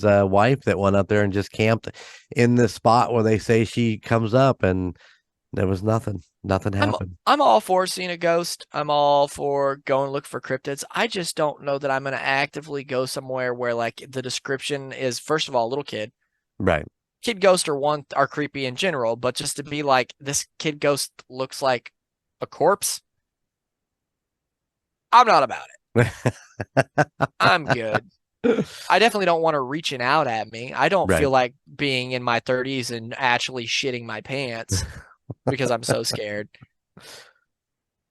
wife that went up there and just camped in the spot where they say she comes up, and there was nothing. Nothing happened. I'm all for seeing a ghost. I'm all for going look for cryptids. I just don't know that I'm going to actively go somewhere where like the description is, first of all, a little kid. Right. Kid ghosts are creepy in general, but just to be like, this kid ghost looks like a corpse. I'm not about it. I'm good. I definitely don't want her reaching out at me. I don't feel like being in my 30s and actually shitting my pants. Because I'm so scared.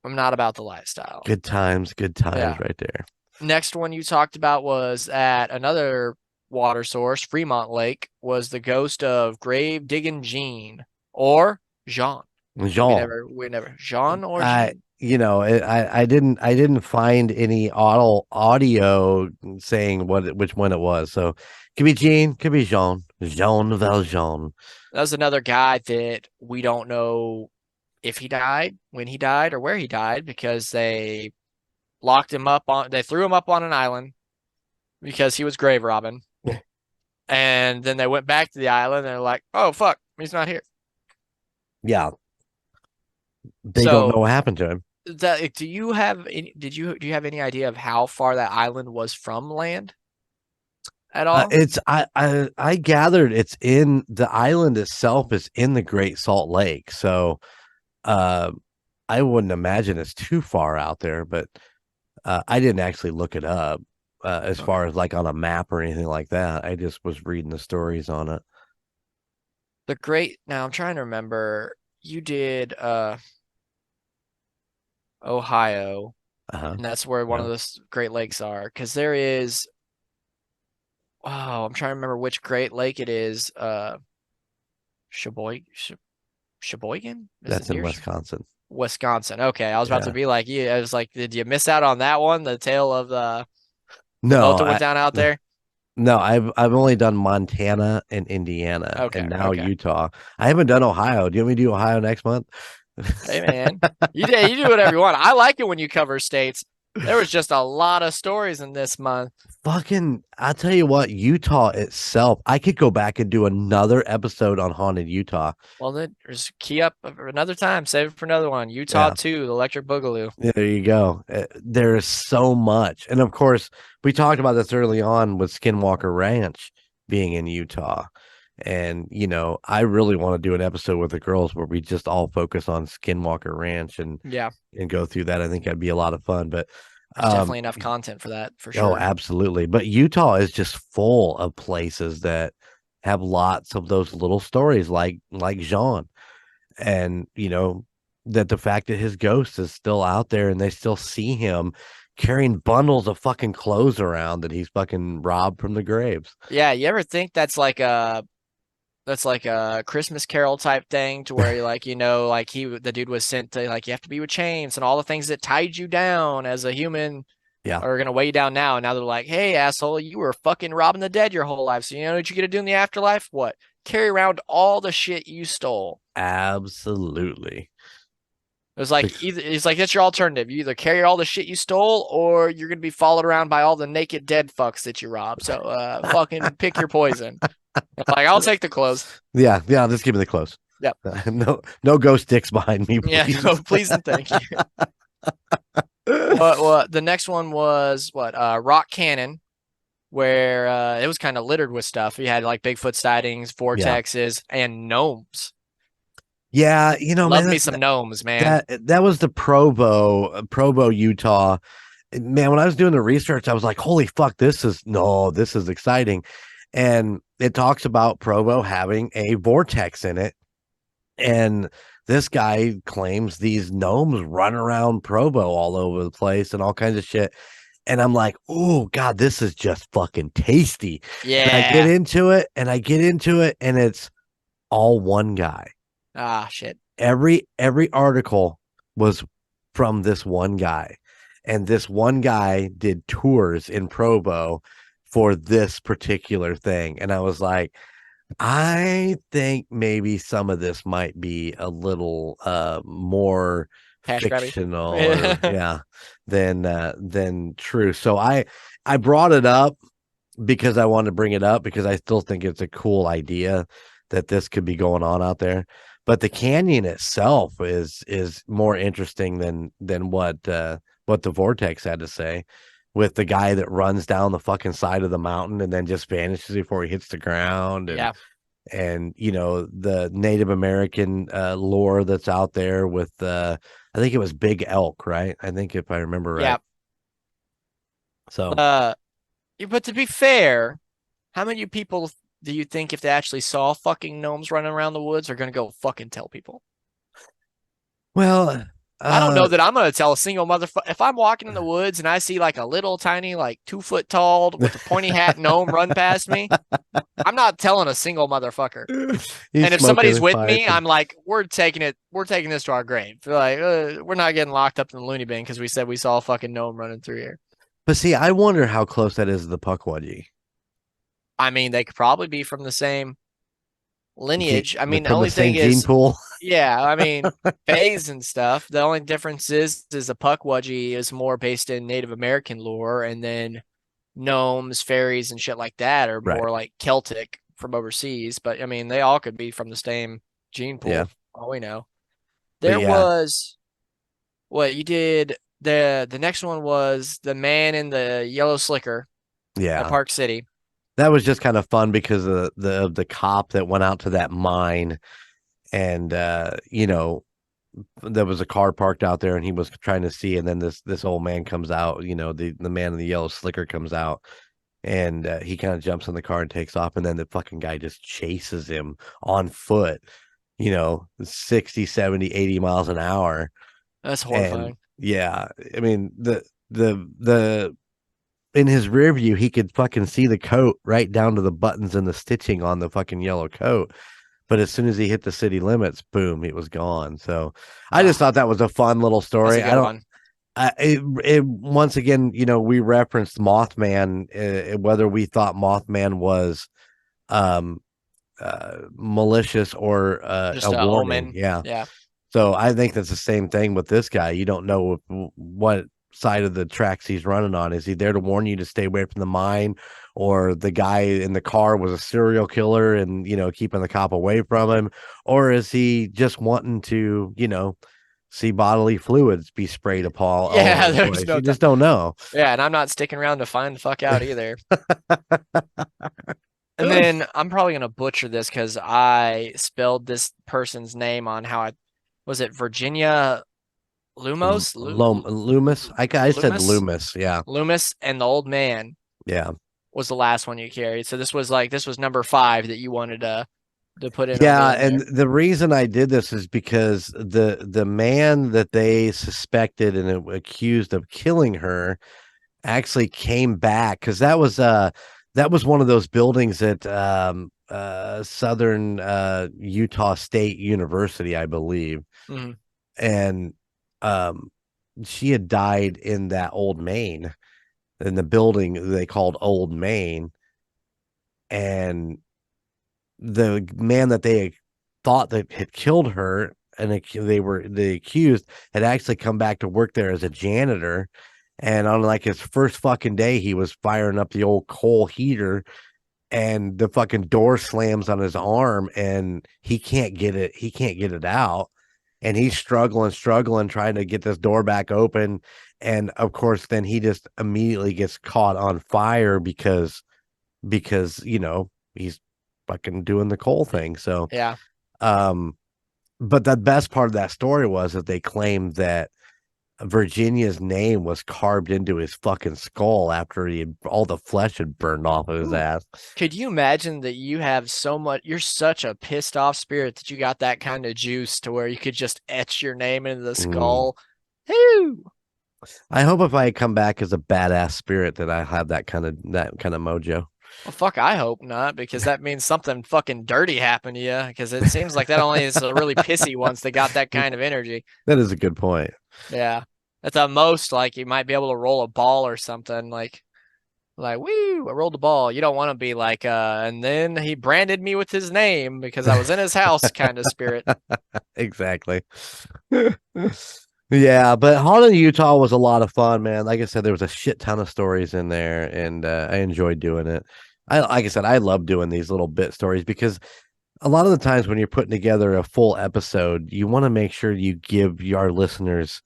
I'm not about the lifestyle. Good times right there. Next one you talked about was at another water source, Fremont Lake, was the ghost of grave digging Jean or Jean. We never Jean or Jean? I didn't find any audio saying which one it was. So could be Jean, could be Jean Valjean. That was another guy that we don't know if he died, when he died, or where he died, because they threw him up on an island because he was grave robbing. And then they went back to the island and they're like, oh fuck, he's not here. Yeah. They don't know what happened to him. Do you have any idea of how far that island was from land? At all? I gathered it's in the island itself is in the Great Salt Lake, so I wouldn't imagine it's too far out there, but I didn't actually look it up as Okay. far as like on a map or anything like that. I just was reading the stories on it. Now I'm trying to remember. You did Ohio, Uh-huh. and that's where one of Yeah. the Great Lakes are. Because there is, oh, I'm trying to remember which Great Lake it is. Sheboygan? Is it That's in near Wisconsin. Wisconsin? Okay, I was about to Yeah. be like, yeah, I was like, did you miss out on that one? The tale of the No, boat that went down out there? no, I've only done Montana and Indiana Okay, and now okay. Utah. I haven't done Ohio. Do you want me to do Ohio next month? Hey man, you do whatever you want. I like it when you cover states. There was just a lot of stories in this month. Fucking, I'll tell you what, Utah itself, I could go back and do another episode on haunted Utah. Well, then just key up for another time. Save it for another one. Utah Yeah. 2, the Electric Boogaloo. Yeah, there you go. There is so much. And of course, we talked about this early on with Skinwalker Ranch being in Utah. And, I really want to do an episode with the girls where we just all focus on Skinwalker Ranch Yeah, and go through that. I think that'd be a lot of fun. But there's definitely enough content for that for oh, sure. absolutely. But Utah is just full of places that have lots of those little stories like Jean. And that the fact that his ghost is still out there and they still see him carrying bundles of fucking clothes around that he's fucking robbed from the graves. Yeah, you ever think that's like a Christmas Carol type thing to where like like the dude was sent to like you have to be with chains and all the things that tied you down as a human Yeah, are gonna weigh you down now. And now they're like, hey asshole, you were fucking robbing the dead your whole life. So you know what you get to do in the afterlife? What? Carry around all the shit you stole. absolutely. It was like it's like that's your alternative. You either carry all the shit you stole or you're gonna be followed around by all the naked dead fucks that you robbed. So fucking pick your poison. Like I'll take the clothes. Yeah, just give me the clothes. Yep. No ghost dicks behind me, Yeah, please. no, please and thank you. What the next one was what? Rock Cannon, where it was kind of littered with stuff. You had like Bigfoot sightings, Yeah. vortexes, and gnomes. Yeah, Love man, me some gnomes, man. that was the Provo, Utah. Man, when I was doing the research, I was like, holy fuck, this is exciting. And it talks about Provo having a vortex in it. And this guy claims these gnomes run around Provo all over the place and all kinds of shit. And I'm like, oh God, this is just fucking tasty. And I get Yeah. into it, and it's all one guy. Ah, shit. Every article was from this one guy. And this one guy did tours in Provo for this particular thing. And I was like, I think maybe some of this might be a little more Cash grabby. fictional or yeah than true. So I brought it up because I wanted to bring it up because I still think it's a cool idea that this could be going on out there. But the canyon itself is more interesting than what the vortex had to say, with the guy that runs down the fucking side of the mountain and then just vanishes before he hits the ground. Yeah. And the Native American lore that's out there with I think it was big elk, right? I think if I remember right. Yeah. So But to be fair, how many people do you think if they actually saw fucking gnomes running around the woods are gonna go fucking tell people? well, I don't know that I'm gonna tell a single motherfucker. If I'm walking in the woods and I see like a little tiny, like 2 foot tall with a pointy hat gnome run past me, I'm not telling a single motherfucker. And if somebody's with me, I'm like, we're taking this to our grave. Like, we're not getting locked up in the loony bin because we said we saw a fucking gnome running through here. But see, I wonder how close that is to the Pukwudgie. I mean, they could probably be from the same lineage. I mean, the From only the same thing gene is, pool. yeah, I mean, phase and stuff. The only difference is the Pukwudgie is more based in Native American lore, and then gnomes, fairies, and shit like that are Right. more like Celtic from overseas. But I mean, they all could be from the same gene pool. Yeah. All we know. But There yeah. was what you did. The next one was the man in the yellow slicker Yeah. at Park City. That was just kind of fun because of the cop that went out to that mine and there was a car parked out there and he was trying to see, and then this old man comes out, the man in the yellow slicker comes out, and he kind of jumps in the car and takes off, and then the fucking guy just chases him on foot, 60, 70, 80 miles an hour. That's And horrifying. yeah, I mean, the in his rear view, he could fucking see the coat right down to the buttons and the stitching on the fucking yellow coat. But as soon as he hit the city limits, boom, it was gone. So I just thought that was a fun little story. That's a good one. It once again, we referenced Mothman, whether we thought Mothman was malicious or Just a a warning. omen. Yeah. Yeah. So I think that's the same thing with this guy. You don't know what side of the tracks he's running on. Is he there to warn you to stay away from the mine, or the guy in the car was a serial killer and keeping the cop away from him, or is he just wanting to see bodily fluids be sprayed upon? Yeah, there's no you just don't know. Yeah, and I'm not sticking around to find the fuck out either. And then I'm probably gonna butcher this because I spelled this person's name on was it Virginia Lumos? Loomis. I said Loomis. Yeah. Loomis, and the old man. Yeah. Was the last one you carried. So this was number 5 that you wanted to put in. Yeah, and the reason I did this is because the man that they suspected and accused of killing her actually came back, because that was one of those buildings at Southern Utah State University, I believe. Mm-hmm. And she had died in that old Main, in the building they called Old Main. And the man that they thought that had killed her and the accused had actually come back to work there as a janitor. And on like his first fucking day, he was firing up the old coal heater, and the fucking door slams on his arm and he can't get it out. And he's struggling, trying to get this door back open. And of course, then he just immediately gets caught on fire because he's fucking doing the coal thing. So yeah. But the best part of that story was that they claimed that Virginia's name was carved into his fucking skull after all the flesh had burned off of his ass. Could you imagine that you're such a pissed off spirit that you got that kind of juice to where you could just etch your name into the skull? Woo! I hope if I come back as a badass spirit that I have that kind of mojo. Well, fuck, I hope not, because that means something fucking dirty happened to you, because it seems like that only is the really pissy ones that got that kind of energy. That is a good point. Yeah. At the most, like, you might be able to roll a ball or something, like, woo, I rolled a ball. You don't want to be like, and then he branded me with his name because I was in his house kind of spirit. Exactly. Yeah, but Haunted Utah was a lot of fun, man. Like I said, there was a shit ton of stories in there, and I enjoyed doing it. Like I said, I love doing these little bit stories because a lot of the times when you're putting together a full episode, you want to make sure you give our listeners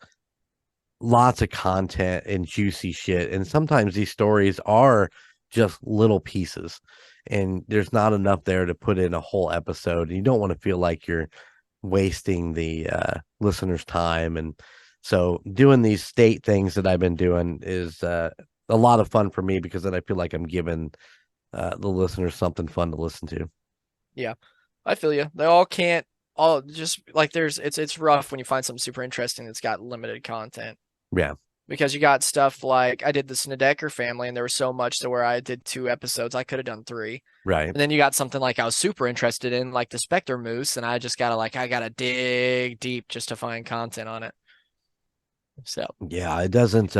lots of content and juicy shit. And sometimes these stories are just little pieces, and there's not enough there to put in a whole episode. And you don't want to feel like you're wasting the listeners' time. And so doing these state things that I've been doing is a lot of fun for me, because then I feel like I'm giving the listeners something fun to listen to. Yeah, I feel you. They all can't all just like it's rough when you find something super interesting that's got limited content. Yeah. Because you got stuff like I did the Snedeker family, and there was so much to where I did 2 episodes. I could have done 3. Right. And then you got something like I was super interested in, like the Spectre Moose, and I just gotta I gotta dig deep just to find content on it. So yeah, it doesn't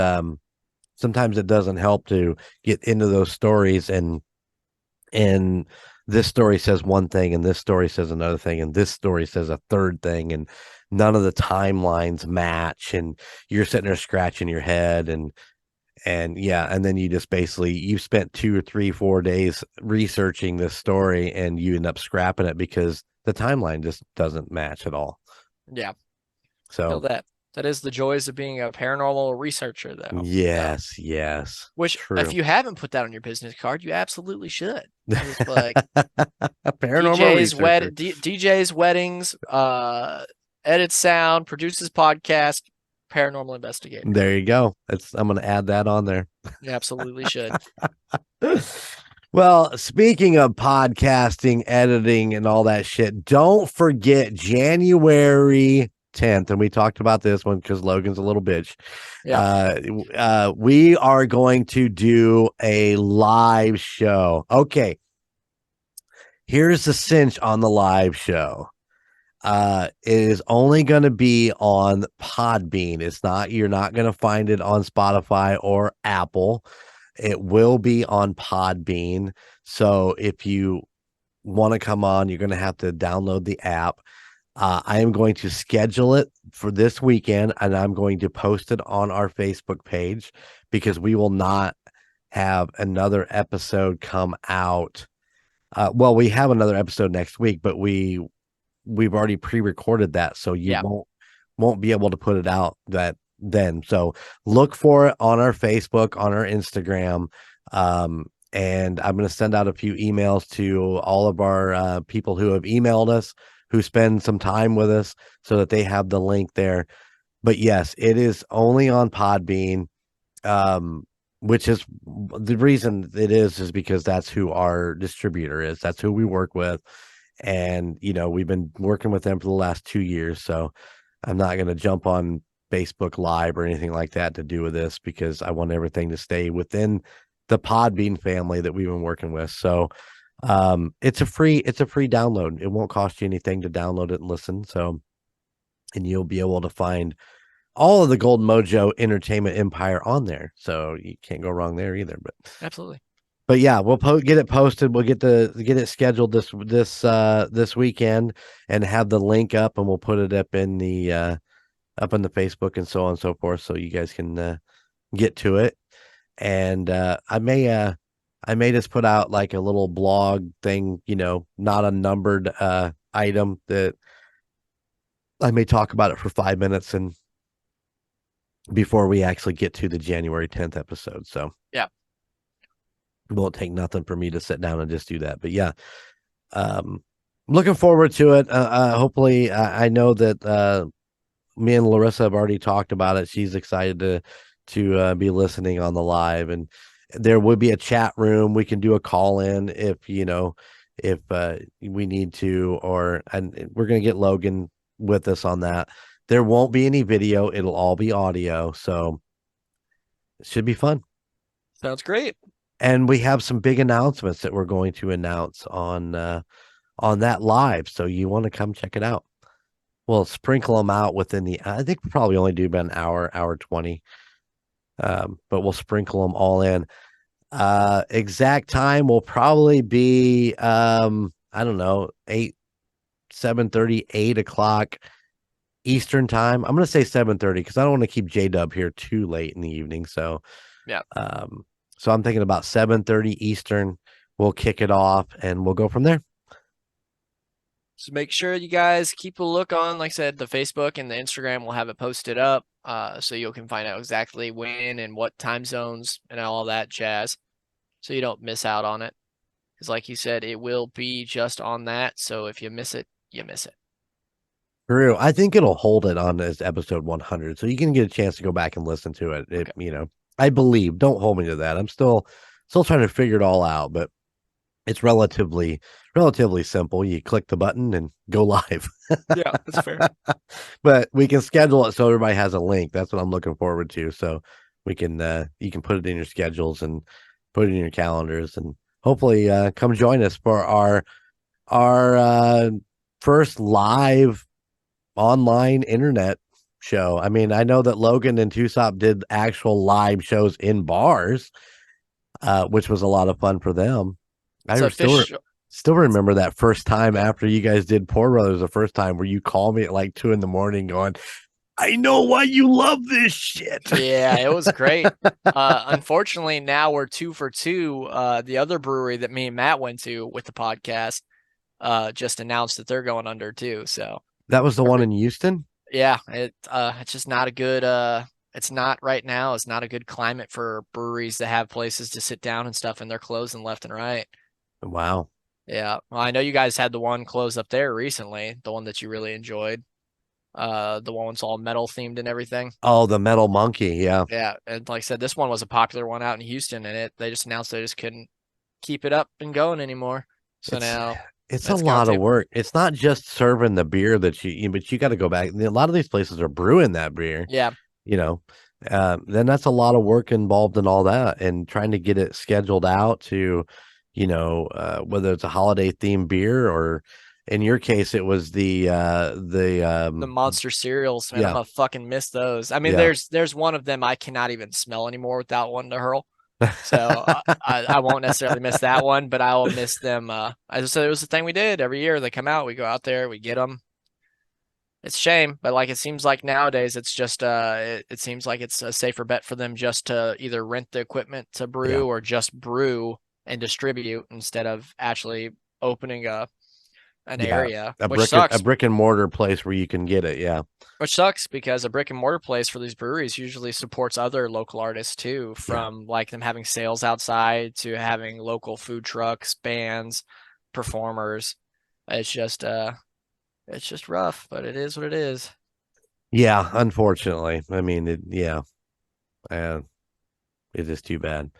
sometimes it doesn't help to get into those stories and this story says one thing and this story says another thing and this story says a third thing, and none of the timelines match, and you're sitting there scratching your head and yeah, and then you just basically you spent 2 or 3, 4 days researching this story and you end up scrapping it because the timeline just doesn't match at all. Yeah. So feel that is the joys of being a paranormal researcher, though. Yes, yes. Which, true. If you haven't put that on your business card, you absolutely should. It's like a paranormal DJ's weddings, edits sound, produces podcast, paranormal investigator. There you go. I'm going to add that on there. You absolutely should. Well, speaking of podcasting, editing, and all that shit, don't forget January 10th. And we talked about this one because Logan's a little bitch. Yeah. We are going to do a live show. Okay. Here's the cinch on the live show. It is only going to be on Podbean. You're not going to find it on Spotify or Apple. It will be on Podbean. So if you want to come on, you're going to have to download the app. I am going to schedule it for this weekend, and I'm going to post it on our Facebook page because we will not have another episode come out. Well, we have another episode next week, but we've already pre-recorded that, so you won't be able to put it out that then. So look for it on our Facebook, on our Instagram. And I'm going to send out a few emails to all of our people who have emailed us, who spend some time with us, so that they have the link there. But yes, it is only on Podbean, which is the reason it is because that's who our distributor is. That's who we work with. And, we've been working with them for the last 2 years. So I'm not going to jump on Facebook Live or anything like that to do with this, because I want everything to stay within the Podbean family that we've been working with. So it's a free download. It won't cost you anything to download it and listen. So, and you'll be able to find all of the Golden Mojo Entertainment Empire on there. So you can't go wrong there either. But Absolutely. But yeah, we'll get it posted. We'll get it scheduled this weekend, and have the link up, and we'll put it up in the Facebook and so on and so forth, so you guys can get to it. And I may just put out like a little blog thing, not a numbered item, that I may talk about it for 5 minutes and before we actually get to the January 10th episode. So yeah. It won't take nothing for me to sit down and just do that. But yeah, looking forward to it. Hopefully, I know that me and Larissa have already talked about it. She's excited to be listening on the live, and there would be a chat room. We can do a call in if we need to, and we're gonna get Logan with us on that. There won't be any video; it'll all be audio, so it should be fun. Sounds great. And we have some big announcements that we're going to announce on that live. So you want to come check it out. We'll sprinkle them out within I think we'll probably only do about an hour 20. But we'll sprinkle them all in. Exact time will probably be, I don't know, 7:30, 8 o'clock Eastern time. I'm going to say 7:30 because I don't want to keep J-Dub here too late in the evening. So, yeah. So I'm thinking about 7:30 Eastern. We'll kick it off and we'll go from there. So make sure you guys keep a look on, like I said, the Facebook and the Instagram. We'll have it posted up so you can find out exactly when and what time zones and all that jazz, so you don't miss out on it. Because like you said, it will be just on that. So if you miss it, you miss it. True. I think it'll hold it on as episode 100, so you can get a chance to go back and listen to it. Okay. I believe. Don't hold me to that. I'm still trying to figure it all out, but it's relatively simple. You click the button and go live. Yeah, that's fair. But we can schedule it so everybody has a link. That's what I'm looking forward to. So we can you can put it in your schedules and put it in your calendars, and hopefully come join us for our first live online internet show. I mean, I know that Logan and TUSOP did actual live shows in bars, which was a lot of fun for them. I still remember that first time after you guys did Poor Brothers the first time, where you called me at like 2 a.m. going, I know why you love this shit. Yeah, it was great. Unfortunately, now we're 2 for 2. The other brewery that me and Matt went to with the podcast just announced that they're going under too. So that was the one in Houston? Yeah, it's just not a good it's not right now. It's not a good climate for breweries to have places to sit down and stuff, and they're closing left and right. Wow. Yeah. Well, I know you guys had the one close up there recently, the one that you really enjoyed. The one that's all metal themed and everything. Oh, the Metal Monkey. Yeah. Yeah, and like I said, this one was a popular one out in Houston, and they just announced they just couldn't keep it up and going anymore. So now It's a that's gone lot of too. work. It's not just serving the beer but you got to go back. A lot of these places are brewing that beer. Yeah, Then that's a lot of work involved in all that and trying to get it scheduled out to, whether it's a holiday themed beer or in your case, it was the Monster cereals, man. yeah. I'm gonna fucking miss those. I mean, Yeah. there's one of them I cannot even smell anymore without one to hurl. So I won't necessarily miss that one, but I will miss them. As I said, it was the thing we did every year. They come out, we go out there, we get them. It's a shame, but like it seems like nowadays it's just it seems like it's a safer bet for them just to either rent the equipment to brew or just brew and distribute instead of actually opening an area, which sucks. A brick and mortar place where you can get it. Yeah. Which sucks because a brick and mortar place for these breweries usually supports other local artists too, from like them having sales outside to having local food trucks, bands, performers. It's just rough, but it is what it is. Yeah, unfortunately. I mean, it is too bad.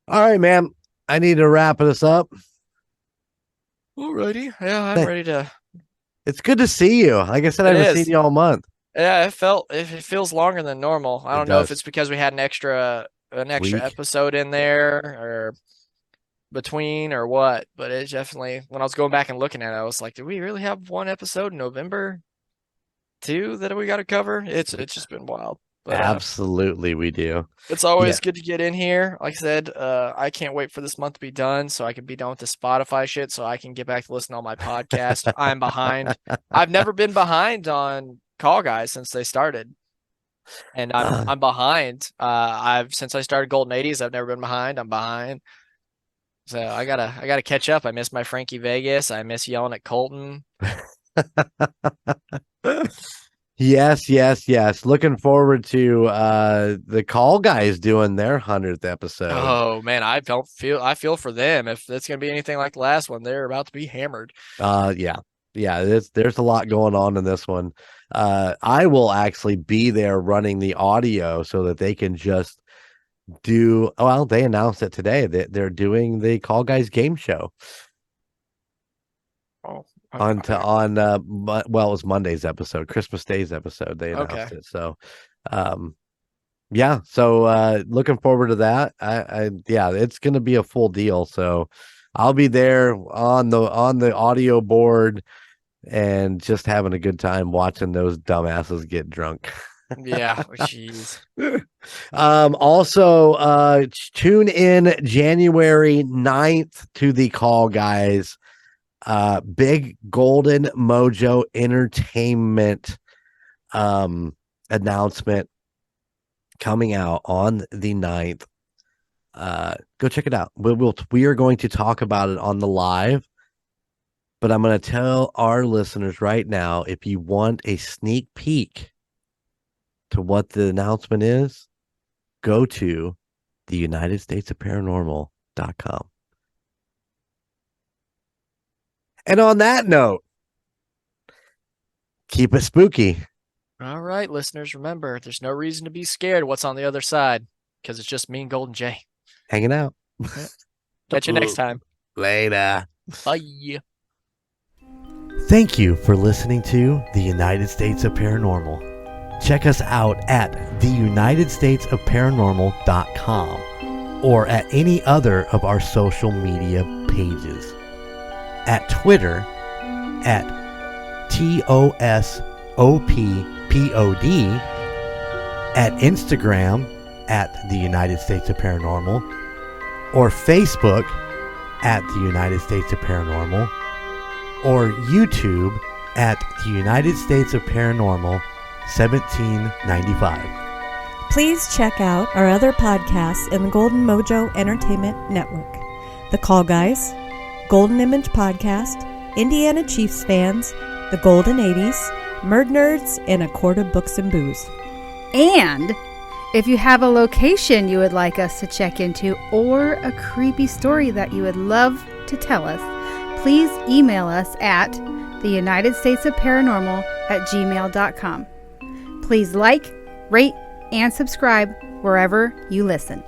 All right, man. I need to wrap this up. Alrighty. Yeah, I'm ready to. It's good to see you. Like I said, I haven't seen you all month. Yeah, it feels longer than normal. I don't know if it's because we had an extra Week. episode in there or between or what, but it definitely, when I was going back and looking at it, I was like, did we really have one episode in November 2 that we got to cover? It's just been wild. But, absolutely, we do. It's always good to get in here. Like I said, I can't wait for this month to be done so I can be done with the Spotify shit so I can get back to listening to all my podcasts. I'm behind. I've never been behind on Call Guys since they started. And I'm behind. Since I started Golden 80s, I've never been behind. I'm behind. So I gotta catch up. I miss my Frankie Vegas. I miss yelling at Colton. Yes. Looking forward to the Call Guys doing their 100th episode. Oh man, I feel for them. If it's gonna be anything like the last one, they're about to be hammered. Yeah. There's a lot going on in this one. I will actually be there running the audio so that they can just do. Well, they announced it today that they're doing the Call Guys game show. Oh. Well, it was Monday's episode, Christmas Day's episode. They announced it. So, looking forward to that. It's going to be a full deal. So I'll be there on the audio board and just having a good time watching those dumbasses get drunk. Yeah. Jeez. Also, tune in January 9th to the Call Guys big Golden Mojo Entertainment announcement coming out on the 9th. Go check it out. We are going to talk about it on the live, but I'm going to tell our listeners right now, if you want a sneak peek to what the announcement is, go to the UnitedStatesOfParanormal.com. And on that note, keep it spooky. All right, listeners, remember, there's no reason to be scared of what's on the other side because it's just me and Golden Jay. Hanging out. Catch you next time. Later. Bye. Thank you for listening to the United States of Paranormal. Check us out at theunitedstatesofparanormal.com or at any other of our social media pages. At Twitter at TOSOPPOD, at Instagram at the United States of Paranormal, or Facebook at the United States of Paranormal, or YouTube at the United States of Paranormal 1795. Please check out our other podcasts in the Golden Mojo Entertainment Network. The Call Guys, Golden Image Podcast, Indiana Chiefs Fans, The Golden 80s, Murd Nerds, and A Quart of Books and Booze. And if you have a location you would like us to check into or a creepy story that you would love to tell us, please email us at theunitedstatesofparanormal gmail.com. Please like, rate, and subscribe wherever you listen.